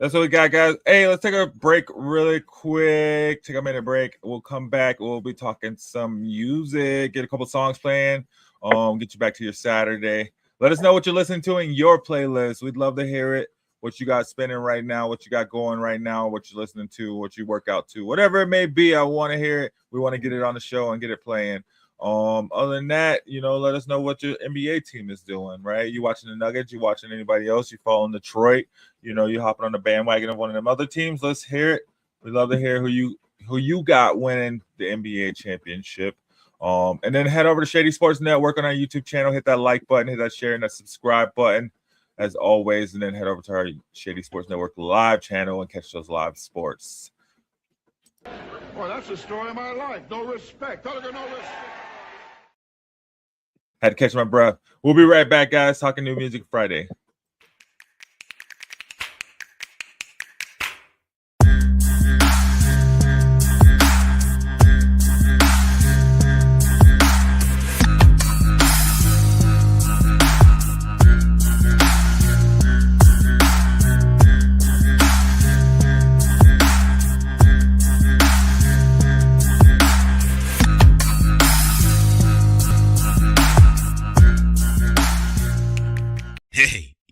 That's what we got, guys. Hey, let's take a break really quick. Take a minute break. We'll come back. We'll be talking some music, get a couple songs playing, get you back to your Saturday. Let us know what you're listening to in your playlist. We'd love to hear it. What you got spinning right now, what you got going right now, what you're listening to, what you work out to, whatever it may be. I want to hear it. We want to get it on the show and get it playing. Other than that, let us know what your NBA team is doing, right? You watching the Nuggets, you watching anybody else, you following Detroit, you hopping on the bandwagon of one of them other teams. Let's hear it. We'd love to hear who you got winning the NBA championship. And then head over to Shady Sports Network on our YouTube channel, hit that like button, hit that share and that subscribe button as always, and then head over to our Shady Sports Network live channel and catch those live sports. Well, that's the story of my life. No respect. No respect. Had to catch my breath. We'll be right back, guys. Talking New Music Friday.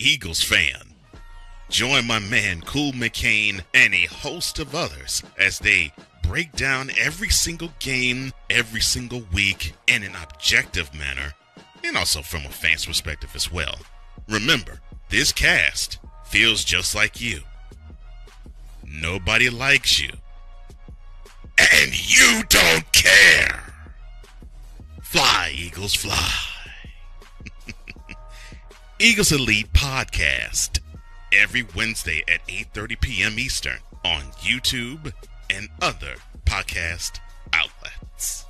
Eagles fan. Join my man Cool McCain and a host of others as they break down every single game, every single week in an objective manner, and also from a fan's perspective as well. Remember, this cast feels just like you. Nobody likes you. And you don't care. Fly, Eagles, fly. Eagles Elite Podcast. Every Wednesday at 8:30 p.m. Eastern on YouTube and other podcast outlets.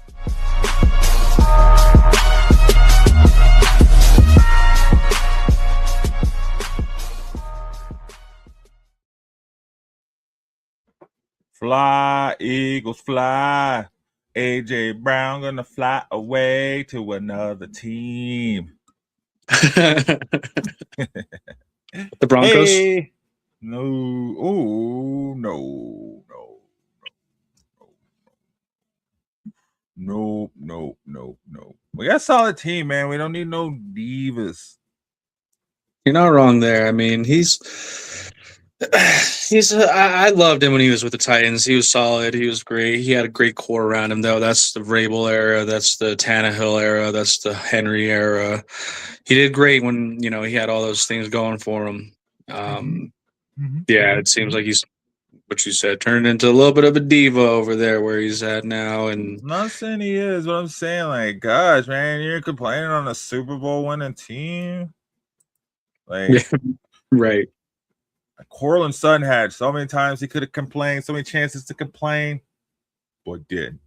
Fly, Eagles, fly. AJ Brown gonna fly away to another team. The Broncos. Hey. No. Oh, no. No. We got a solid team, man. We don't need no divas. You're not wrong there. I mean, I loved him when he was with the Titans. He was solid. He was great. He had a great core around him, though. That's the Vrabel era. That's the Tannehill era. That's the Henry era. He did great when, he had all those things going for him. Yeah, it seems like he's, what you said, turned into a little bit of a diva over there where he's at now. And I'm not saying he is, but I'm saying, like, gosh, man, you're complaining on a Super Bowl winning team. Like, right. Cortland Sutton had so many times he could have complained, so many chances to complain, but did.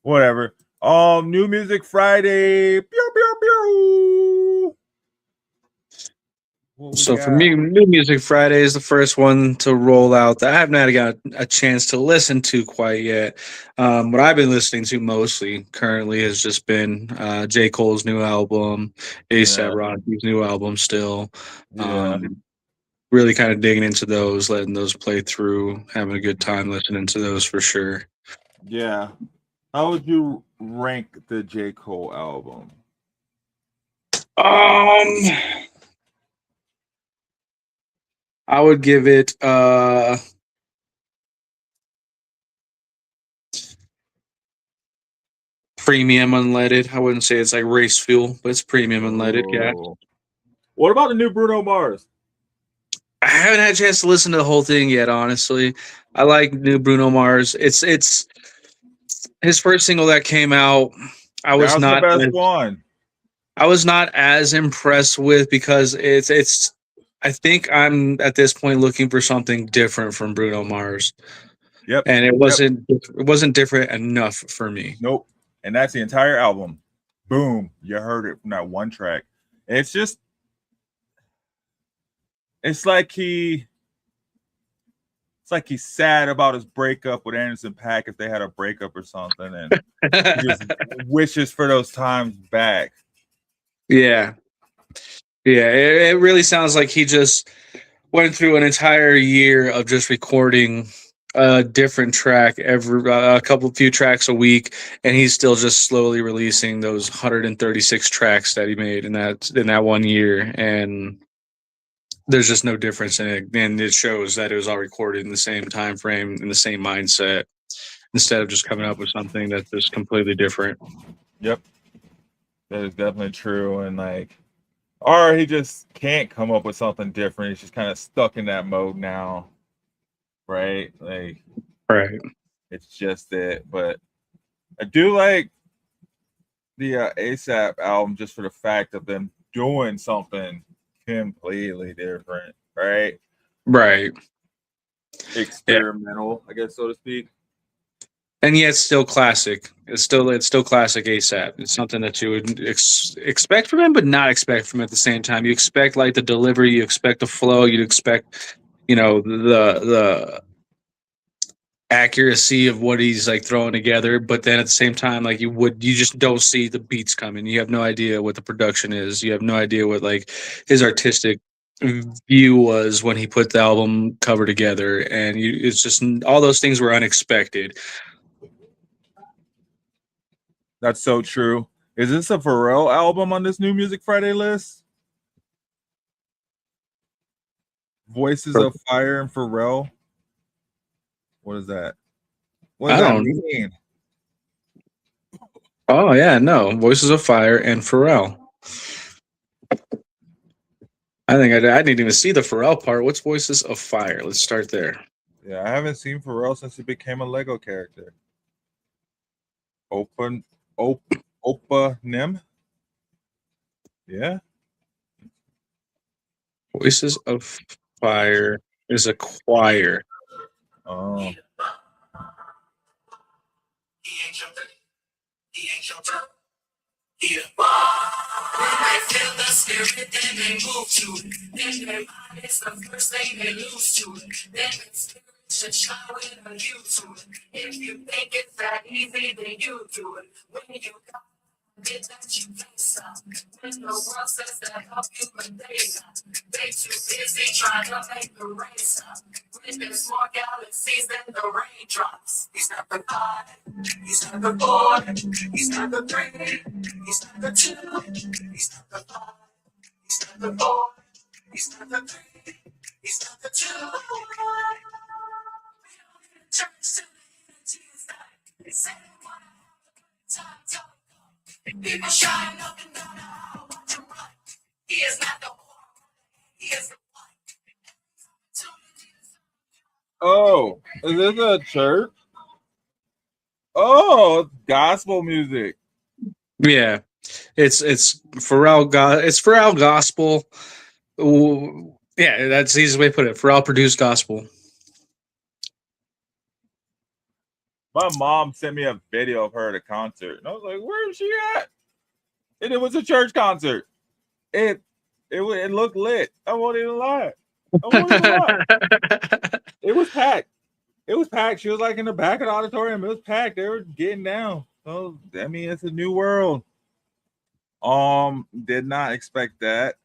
Whatever. New Music Friday. Pew, pew, pew. So for me, New Music Friday is the first one to roll out that I haven't got a chance to listen to quite yet. What I've been listening to mostly currently has just been J. Cole's new album, A$AP Rocky's new album still. Really kind of digging into those, letting those play through, having a good time listening to those for sure. Yeah. How would you rank the J. Cole album? I would give it premium unleaded. I wouldn't say it's like race fuel, but it's premium unleaded. Yeah. What about the new Bruno Mars? I haven't had a chance to listen to the whole thing yet, honestly. I like new Bruno Mars. It's his first single that came out. I was not the best one. I was not as impressed with because it's I think I'm at this point looking for something different from Bruno Mars. Yep. And it wasn't different enough for me. Nope. And that's the entire album. Boom. You heard it from that one track. It's like he's sad about his breakup with Anderson .Paak if they had a breakup or something, and he just wishes for those times back. Yeah. It really sounds like he just went through an entire year of just recording a different track few tracks a week, and he's still just slowly releasing those 136 tracks that he made in that 1 year, and there's just no difference in it. And it shows that it was all recorded in the same time frame, in the same mindset, instead of just coming up with something that's just completely different. Yep. That is definitely true. And or he just can't come up with something different. He's just kind of stuck in that mode now. Right? Right. It's just it. But I do like the A$AP album just for the fact of them doing something completely different, right? Right. Experimental, I guess, so to speak. And yet still classic. It's still classic A$AP. It's something that you would expect from him, but not expect from him at the same time. You expect like the delivery, you expect the flow, you'd expect, the accuracy of what he's like throwing together, but then at the same time, like you just don't see the beats coming. You have no idea what the production is. You have no idea what like his artistic view was when he put the album cover together, and it's just all those things were unexpected. That's so true. Is this a Pharrell album on this New Music Friday list? Voices of Fire and Pharrell. What is that? What does that mean? Oh yeah, no. Voices of Fire and Pharrell. I think I didn't even see the Pharrell part. What's Voices of Fire? Let's start there. Yeah, I haven't seen Pharrell since he became a Lego character. Opa Nim. Yeah. Voices of Fire is a choir. Oh. Yeah. They feel the spirit, then they move to it. Then their mind is the first thing they lose to it. Then the spirit should shine with a you to it. If you think it's that easy, then you do it. When you got it, that you face up. When the world says to help you, but they not. They too busy trying to make the race up. When there's more galaxies than the raindrops. He's not the 5, he's not the 4, he's not the 3, he's not the 2, he's not the 5, he's not the 4, he's not the 3, he's not the 2. Church to the unity is like they say they wanna have a good time, don't go. People shine up and down the aisle, watch him run. He is not the one, he is the one. Oh, is this a church? Oh, gospel music. Yeah, it's Pharrell. It's Pharrell gospel. Ooh, yeah, that's the easiest way to put it. Pharrell produced gospel. My mom sent me a video of her at a concert, and I was like, "Where is she at?" And it was a church concert. It looked lit. I won't even lie. It was packed. It was packed. She was like in the back of the auditorium. It was packed. They were getting down. So I mean, it's a new world. Did not expect that.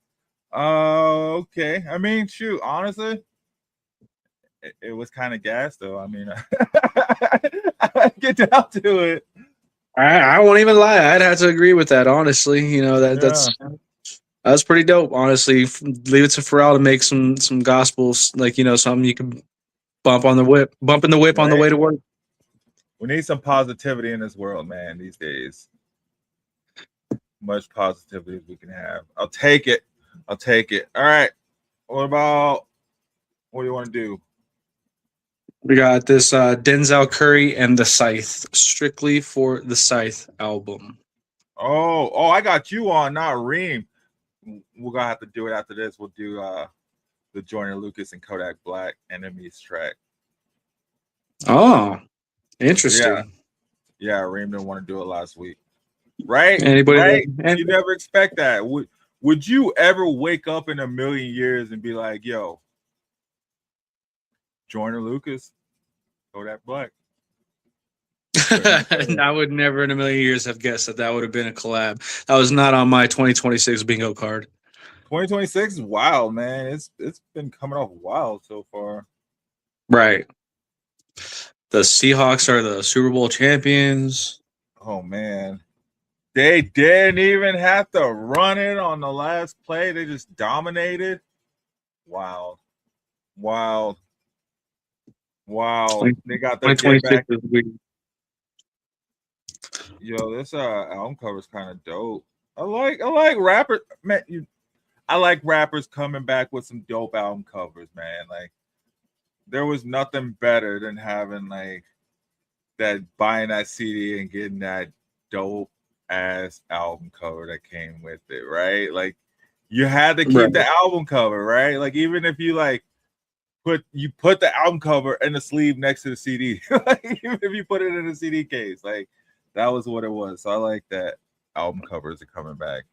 Okay. I mean, shoot, honestly, it was kind of gas though. I mean, I get down to it. I won't even lie. I'd have to agree with that. Honestly, you know that's pretty dope. Honestly, leave it to Pharrell to make some gospels, like something you can bump in the whip right on the way to work. We need some positivity in this world, man. These days, much positivity as we can have. I'll take it. All right. What do you want to do? We got this Denzel Curry and The Scythe, strictly for the Scythe album. Oh, I got you on, not Reem. We're gonna have to do it after this. We'll do the Joyner Lucas and Kodak Black Enemies track. Oh, interesting. Yeah, Reem didn't want to do it last week. Right? Anybody? Right? You never expect that. Would you ever wake up in a million years and be like, yo, Joyner Lucas, Kodak Black? I would never in a million years have guessed that would have been a collab. That was not on my 2026 bingo card. 2026 is wild, man. It's been coming off wild so far. Right. The Seahawks are the Super Bowl champions. Oh man. They didn't even have to run it on the last play. They just dominated. Wow. They got their get back. Yo, this album cover is kind of dope. I like rappers, man. I like rappers coming back with some dope album covers, man. Like there was nothing better than having like buying that CD and getting that dope ass album cover that came with it, right? Like you had to keep the album cover, right? Like even if you like put the album cover in the sleeve next to the CD, like, even if you put it in a CD case, like that was what it was. So I like that album covers are coming back.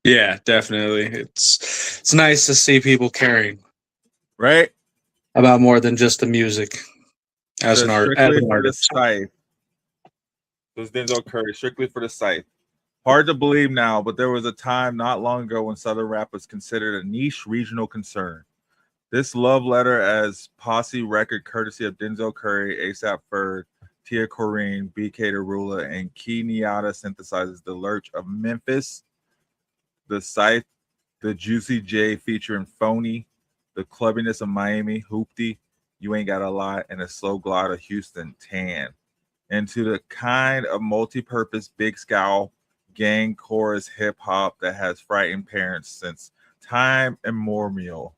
Yeah, definitely. It's nice to see people caring, right, about more than just the music as an artist. Scythe. This Denzel Curry, strictly for the Scythe. Hard to believe now, but there was a time not long ago when Southern rap was considered a niche regional concern. This love letter as posse record courtesy of Denzel Curry, ASAP Ferg, Tia Corrine, BK Darula, and Key Niata synthesizes the lurch of Memphis, the Scythe, the Juicy J featuring Phony, the clubbiness of Miami, Hoopty, You Ain't Got a Lot, and a slow glider, Houston Tan. Into the kind of multi-purpose big scowl gang chorus hip hop that has frightened parents since time immemorial,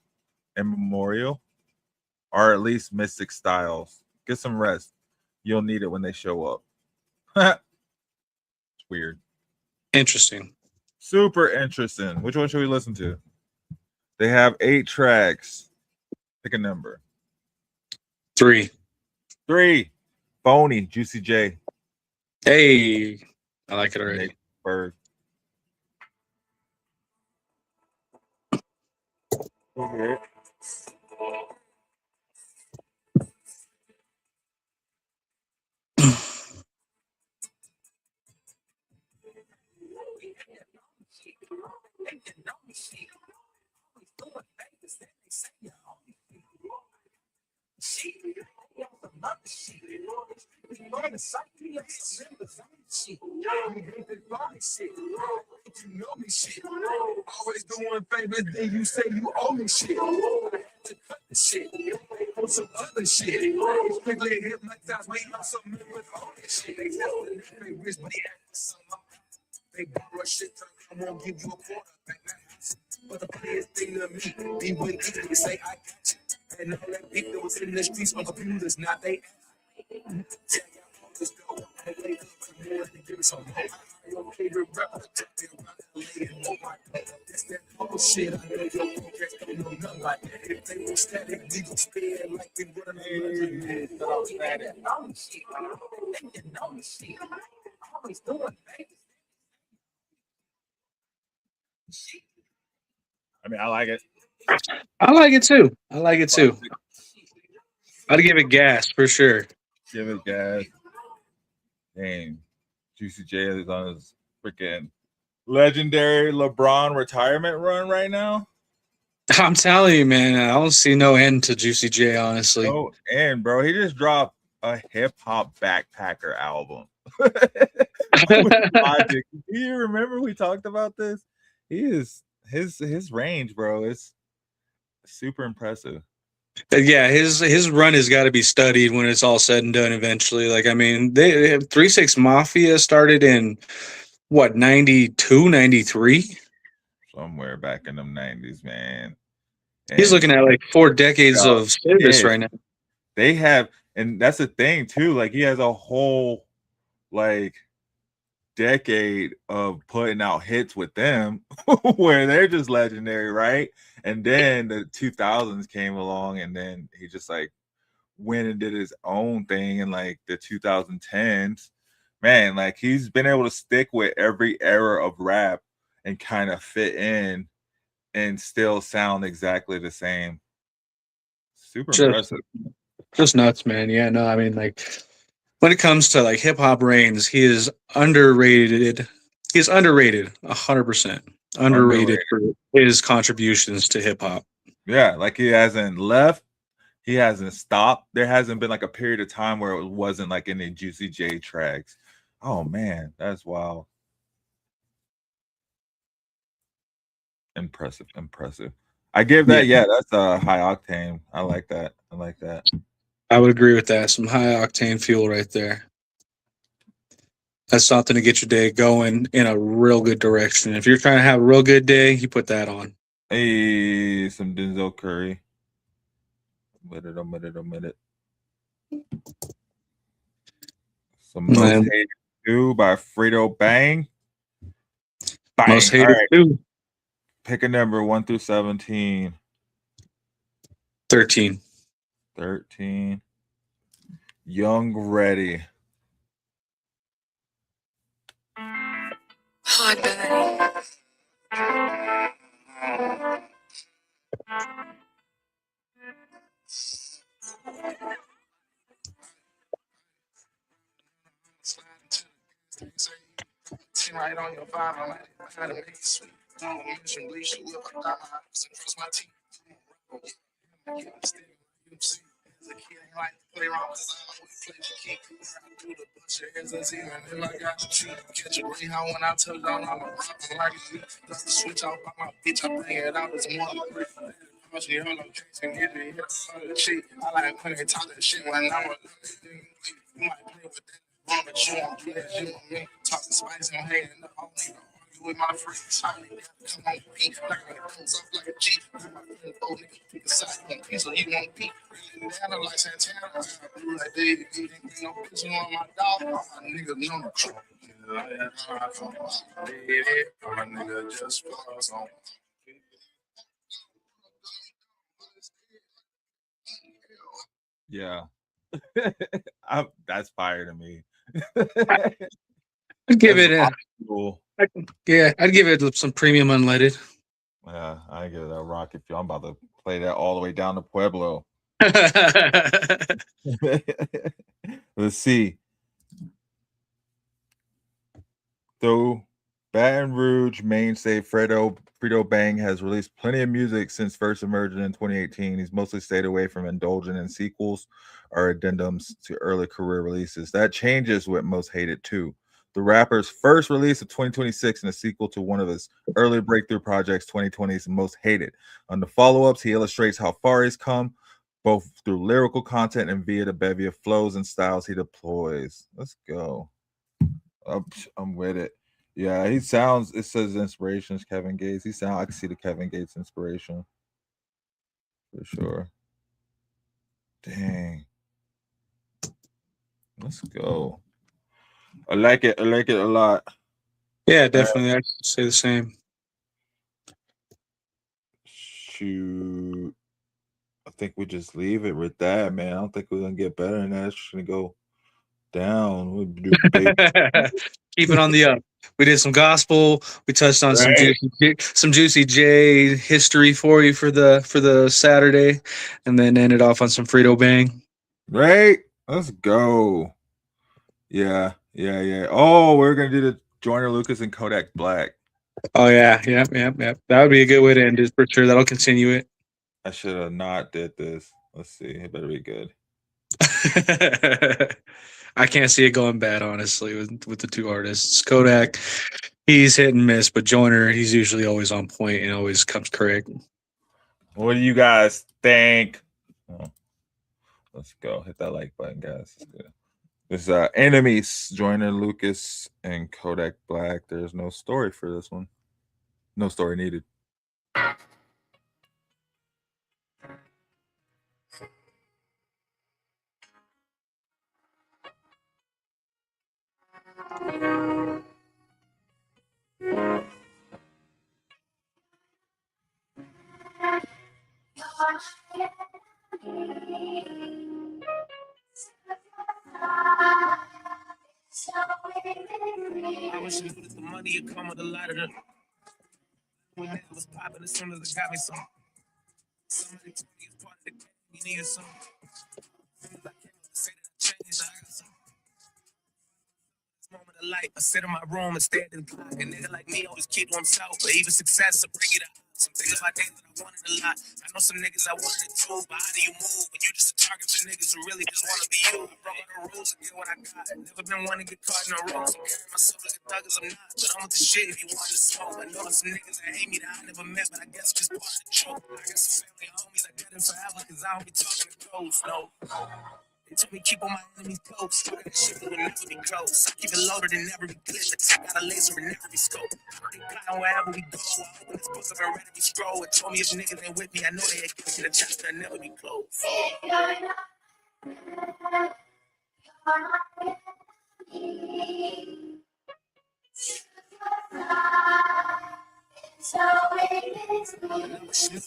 or at least Mystic Styles. Get some rest. You'll need it when they show up. It's weird. Interesting. Super interesting. Which one should we listen to? They have 8 tracks. Pick a number. 3. 3. Phony, Juicy J. Hey, I like it already. Nick Berg. Okay. Always doing favors, then you say you owe me shit. Shit. On some other shit. Strictly hypnotized, waiting on some members on this shit. They know they rich, but they borrow shit. I won't give you a quarter. But the funniest thing to me, they went in and say, I got you. And all that people that was in the streets on computers, now they. Your favorite rapper, that's that whole shit. I know your podcast don't know nothing like that. If they were static, we would spin like we were I mean, I like it. I like it too. I'd give it gas for sure. Give it gas. Dang. Juicy J is on his freaking legendary LeBron retirement run right now. I'm telling you, man, I don't see no end to Juicy J, honestly. Oh, and bro, he just dropped a hip hop backpacker album. Do you remember we talked about this? He is his range, bro, is super impressive. Yeah, his run has got to be studied when it's all said and done eventually. Like, I mean, they have 3-6 Mafia started in what, 92, 93? Somewhere back in them 90s, man. And he's looking at like 4 decades of service right now. They have, and that's the thing too, like he has a whole like decade of putting out hits with them where they're just legendary, right? And then the 2000s came along, and then he just like went and did his own thing in like the 2010s. Man, like he's been able to stick with every era of rap and kind of fit in and still sound exactly the same. Super impressive. Just nuts, man. Yeah, no, I mean, like when it comes to like hip hop reigns, he is underrated. He's underrated 100%. Underrated for his contributions to hip hop. Yeah, like he hasn't left, he hasn't stopped. There hasn't been like a period of time where it wasn't like any Juicy J tracks. Oh man, that's wild. Impressive. I give that, yeah, that's a high octane. I like that. I would agree with that. Some high octane fuel right there. That's something to get your day going in a real good direction. If you're trying to have a real good day, you put that on. Hey, some Denzel Curry. Minute. Some Most Hated 2 by Fredo Bang. Most Hated 2. Pick a number 1 through 17. 13. Young Ready. Hi, Daddy. Right on your vibe, I'm like, I had to make it sweet. Don't mention bleach, you will put out my eyes and cross my teeth. As a kid, I like to play around with play the key. I do the bunch of heads as even if I got the tree. Catch a greyhound when I touch down, I'm like a beat. That's the switch out by my bitch, I bring it out as more. Must be her location, get me hit on the cheek. I like when they talk that shit when I'm with them. You might play with that. Wrong, but you won't do that shit with me. Talking spice and hate and I don't even argue with my friends. I need that. Come on, beat. Like when it comes up like a G. Like my friend, oh, nigga, pick a side. You want peace or you want peace. Really, down like Santana. I do like David. You didn't bring no picture on my dog. All my niggas know the truth. Yeah, I come on. My nigga just falls on. Yeah. That's fire to me. I'd give That's it cool. I'd give it some premium unleaded. Yeah, I give that rocket fuel. I'm about to play that all the way down to Pueblo. Let's see. Though Baton Rouge mainstay Frito Bang has released plenty of music since first emerging in 2018, he's mostly stayed away from indulging in sequels or addendums to early career releases. That changes with Most Hated too. The rapper's first release of 2026 and a sequel to one of his early breakthrough projects, 2020's Most Hated. On the follow-ups, he illustrates how far he's come, both through lyrical content and via the bevy of flows and styles he deploys. Let's go. I'm with it. Yeah, he sounds. It says inspirations Kevin Gates. I can see the Kevin Gates inspiration for sure. Dang. Let's go. I like it. I like it a lot. Yeah, definitely. I'd say the same. Shoot. I think we just leave it with that, man. I don't think we're gonna get better than that. It's just gonna go down. We'll do Keep it on the up. We did some gospel. We touched on some juicy J history for you for the Saturday, and then ended off on some Frito Bang. Right. Let's go. Yeah. Oh, we're gonna do the Joyner Lucas and Kodak Black. Oh yeah. That would be a good way to end it for sure. That'll continue it. I should have not did this. Let's see. It better be good. I can't see it going bad, honestly, with the two artists. Kodak, he's hit and miss, but Joyner, he's usually always on point and always comes correct. What do you guys think? Oh, let's go. Hit that like button, guys. Let's go. There's enemies, Joyner Lucas and Kodak Black. There's no story for this one. No story needed. I wish you knew the money you come with a lot of the. When it was popping, as soon as it got me some. Somebody told me it's part of the game, you needed some. I can't say that I changed, I got some. This moment of light, I sit in my room and stare at the clock. A nigga like me always keep to himself, but even success will bring it out. Some things my days that I wanted a lot. I know some niggas I wanted it too, but how do you move when you just a target for niggas who really just want to be you? I broke all the rules to get what I got. Never been one to get caught in a row. So carry myself like a thug as I'm not, but I'm with the shit if you want to smoke. I know there's some niggas that hate me that I never met, but I guess it's just part of the joke. I got some family homies I got in forever, cause I don't be talking to ghosts, no. They told me keep all my enemies close. Talking that shit will never be close. I keep it loaded and never be glitched. I got a laser and never be scoped. They plotting wherever we go. I open this book up and ready to be scroll. It told me if niggas ain't with me, I know they ain't gonna get a chapter and never be closed.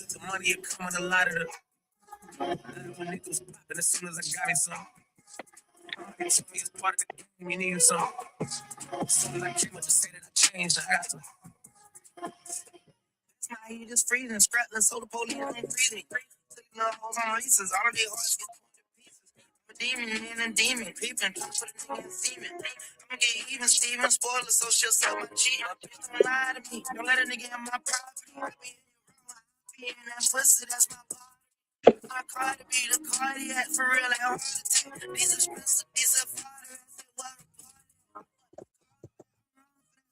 The money you come with a lot of the. When niggas popping as soon as I got me some. They told me it's part of the game, you need some. As soon as I came up to say that I changed, I got some. It's not you just freezing and scrapping, so the police ain't breathing. Taking the hoes on leases, all of their hearts get torn to pieces. I'm a demon, man, a demon. Peeping, put a nigga in semen. I'ma get even, Steven, spoiler, so she'll sell my cheat. Don't lie to me, don't let a nigga in my property. Be in that pussy, that's my part. I cry to be the cardiac for real, like I'm these expensive, these are fodder.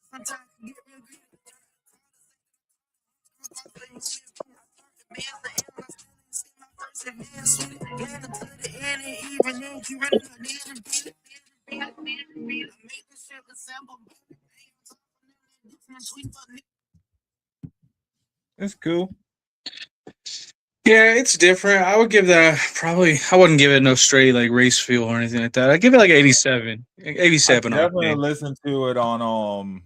Sometimes you get real good. It's cool. Yeah, it's different. I would give that probably. I wouldn't give it no straight like race fuel or anything like that. I'd give it like 87. I 87 definitely octane. listen to it on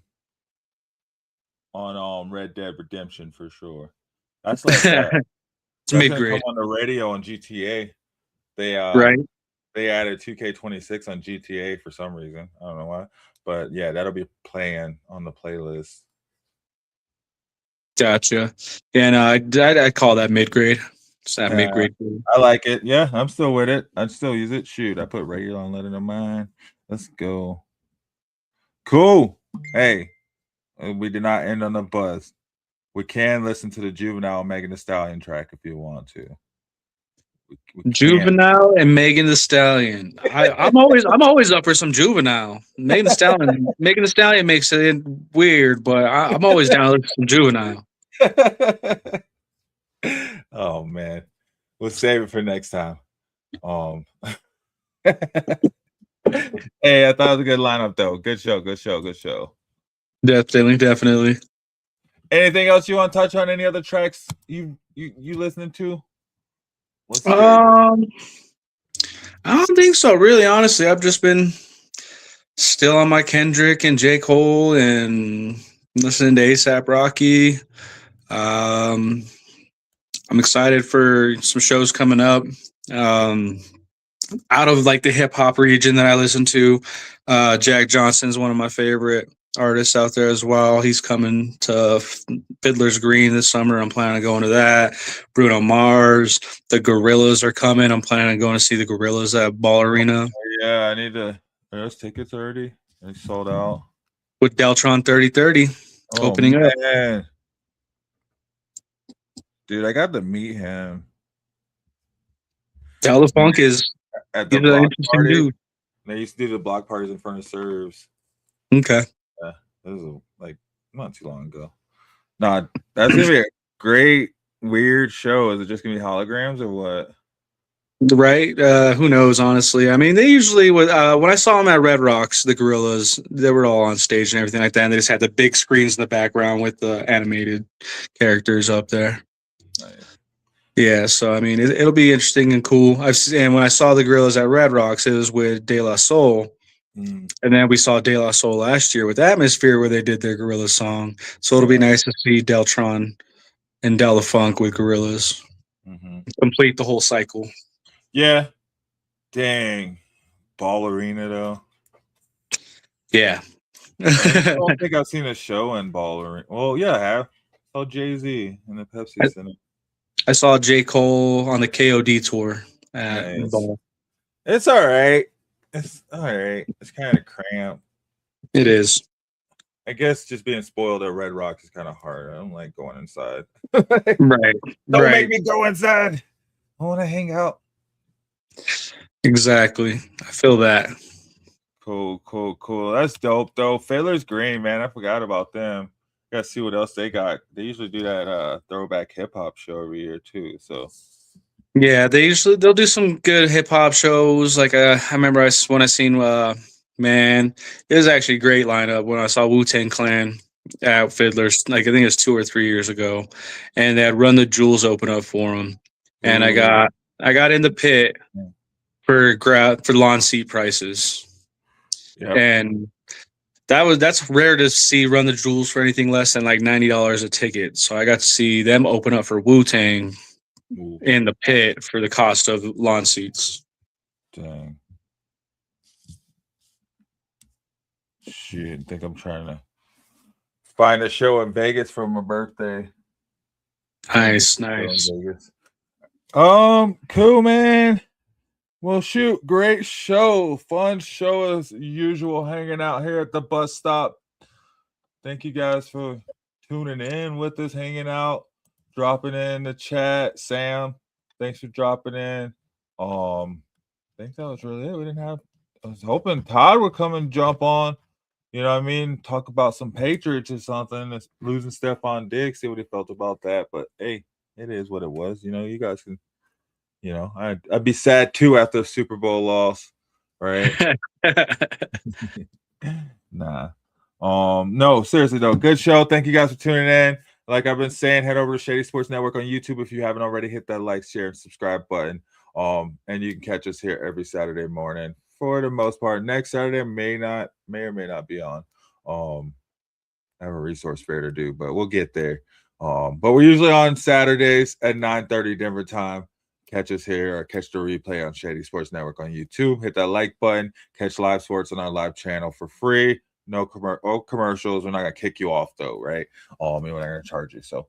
Red Dead Redemption for sure. That's like It's that's mid gonna come grade, on the radio on GTA. They right? they added 2K26 on GTA for some reason. I don't know why, but yeah, that'll be playing on the playlist. Gotcha. Yeah, no, I'd call that mid grade. It's that mid grade. I like it. Yeah, I'm still with it. I'd still use it. Shoot, I put regular on Let It In Mine. Let's go. Cool. Hey, we did not end on the buzz. We can listen to the Juvenile Megan Thee Stallion track if you want to. We can. Juvenile and Megan Thee Stallion. I'm always up for some Juvenile. Megan Thee Stallion makes it weird, but I'm always down to listen to some Juvenile. Oh man, we'll save it for next time. Hey, I thought it was a good lineup though. Good show. Definitely. Anything else you want to touch on? Any other tracks you listening to? I don't think so. Really, honestly, I've just been still on my Kendrick and J. Cole and listening to ASAP Rocky. I'm excited for some shows coming up. Out of like the hip hop region that I listen to, Jack Johnson's one of my favorite artists out there as well. He's coming to Fiddler's Green this summer. I'm planning on going to that. Bruno Mars, the Gorillas are coming. I'm planning on going to see the Gorillas at Ball Arena. Yeah, I need to. There's tickets already. They sold out. With Deltron 3030 opening up. Dude, I got to meet him. Del Funk is at the he's an interesting party. dude. They used to do the block parties in front of Serves. Okay. Yeah, this was like not too long ago. Nah, that's gonna be a great weird show. Is it just gonna be holograms or what? Right? Who knows? Honestly, I mean, they usually when I saw them at Red Rocks, the Gorillas, they were all on stage and everything like that, and they just had the big screens in the background with the animated characters up there. Nice. Yeah, so I mean, it'll be interesting and cool. And when I saw the Gorillas at Red Rocks, it was with De La Soul. And then we saw De La Soul last year with Atmosphere where they did their Gorilla song. So it'll be nice to see Deltron and Della Funk with Gorillas complete the whole cycle. Yeah. Dang. Ball Arena though. Yeah. I don't think I've seen a show in Ball Arena. Well, yeah, I have. I saw Jay-Z in the Pepsi Center. I saw J. Cole on the KOD tour at Ball. It's all right. It's all right. It's kind of cramped. It is. I guess just being spoiled at Red Rocks is kind of hard. I don't like going inside. Right. Don't make me go inside. I want to hang out. Exactly. I feel that. Cool. That's dope, though. Fiddler's Green, man. I forgot about them. Gotta see what else they got. They usually do that throwback hip hop show every year too. So yeah, they'll do some good hip hop shows. Like I remember when I seen man, it was actually a great lineup when I saw Wu-Tang Clan at Fiddler's. Like I think it was 2 or 3 years ago, and they had Run the Jewels open up for them, and I got in the pit for lawn seat prices, and that's rare to see Run the Jewels for anything less than like $90 a ticket. So I got to see them open up for Wu-Tang in the pit for the cost of lawn seats. Dang. Shit, I think I'm trying to find a show in Vegas for my birthday. Nice. Cool, man. Well, shoot, great show. Fun show as usual, hanging out here at the bus stop. Thank you guys for tuning in with us, hanging out, dropping in the chat. Sam, thanks for dropping in. I think that was really it. I was hoping Todd would come and jump on. You know what I mean? Talk about some Patriots or something. It's losing Stephon Diggs, see what he felt about that. But hey, it is what it was. You know, you guys can You know, I'd be sad too after a Super Bowl loss, right? Nah. No, seriously though, good show. Thank you guys for tuning in. Like I've been saying, head over to Shady Sports Network on YouTube if you haven't already. Hit that like, share, and subscribe button. And you can catch us here every Saturday morning for the most part. Next Saturday may or may not be on. I have a resource fair to do, but we'll get there. But we're usually on Saturdays at 9:30 Denver time. Catch us here or catch the replay on Shady Sports Network on YouTube. Hit that like button. Catch live sports on our live channel for free. No commercials. We're not gonna kick you off though, right? We're not gonna charge you. So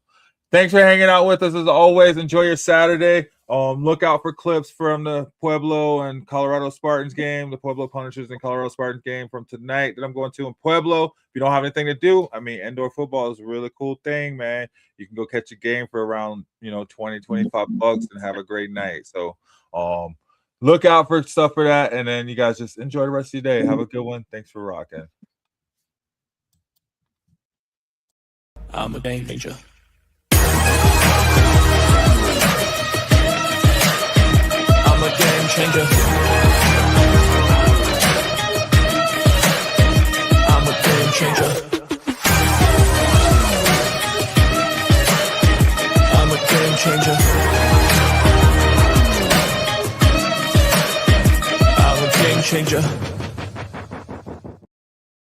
thanks for hanging out with us as always. Enjoy your Saturday. Look out for clips from the Pueblo and Colorado Spartans game, the Pueblo Punishers and Colorado Spartans game from tonight that I'm going to in Pueblo. If you don't have anything to do, I mean, indoor football is a really cool thing, man. You can go catch a game for around, $20-25 and have a great night. So look out for stuff for that. And then you guys just enjoy the rest of your day. Have a good one. Thanks for rocking. I'm a game changer. I'm a game changer. I'm a game changer. I'm a game changer. I'm a game changer.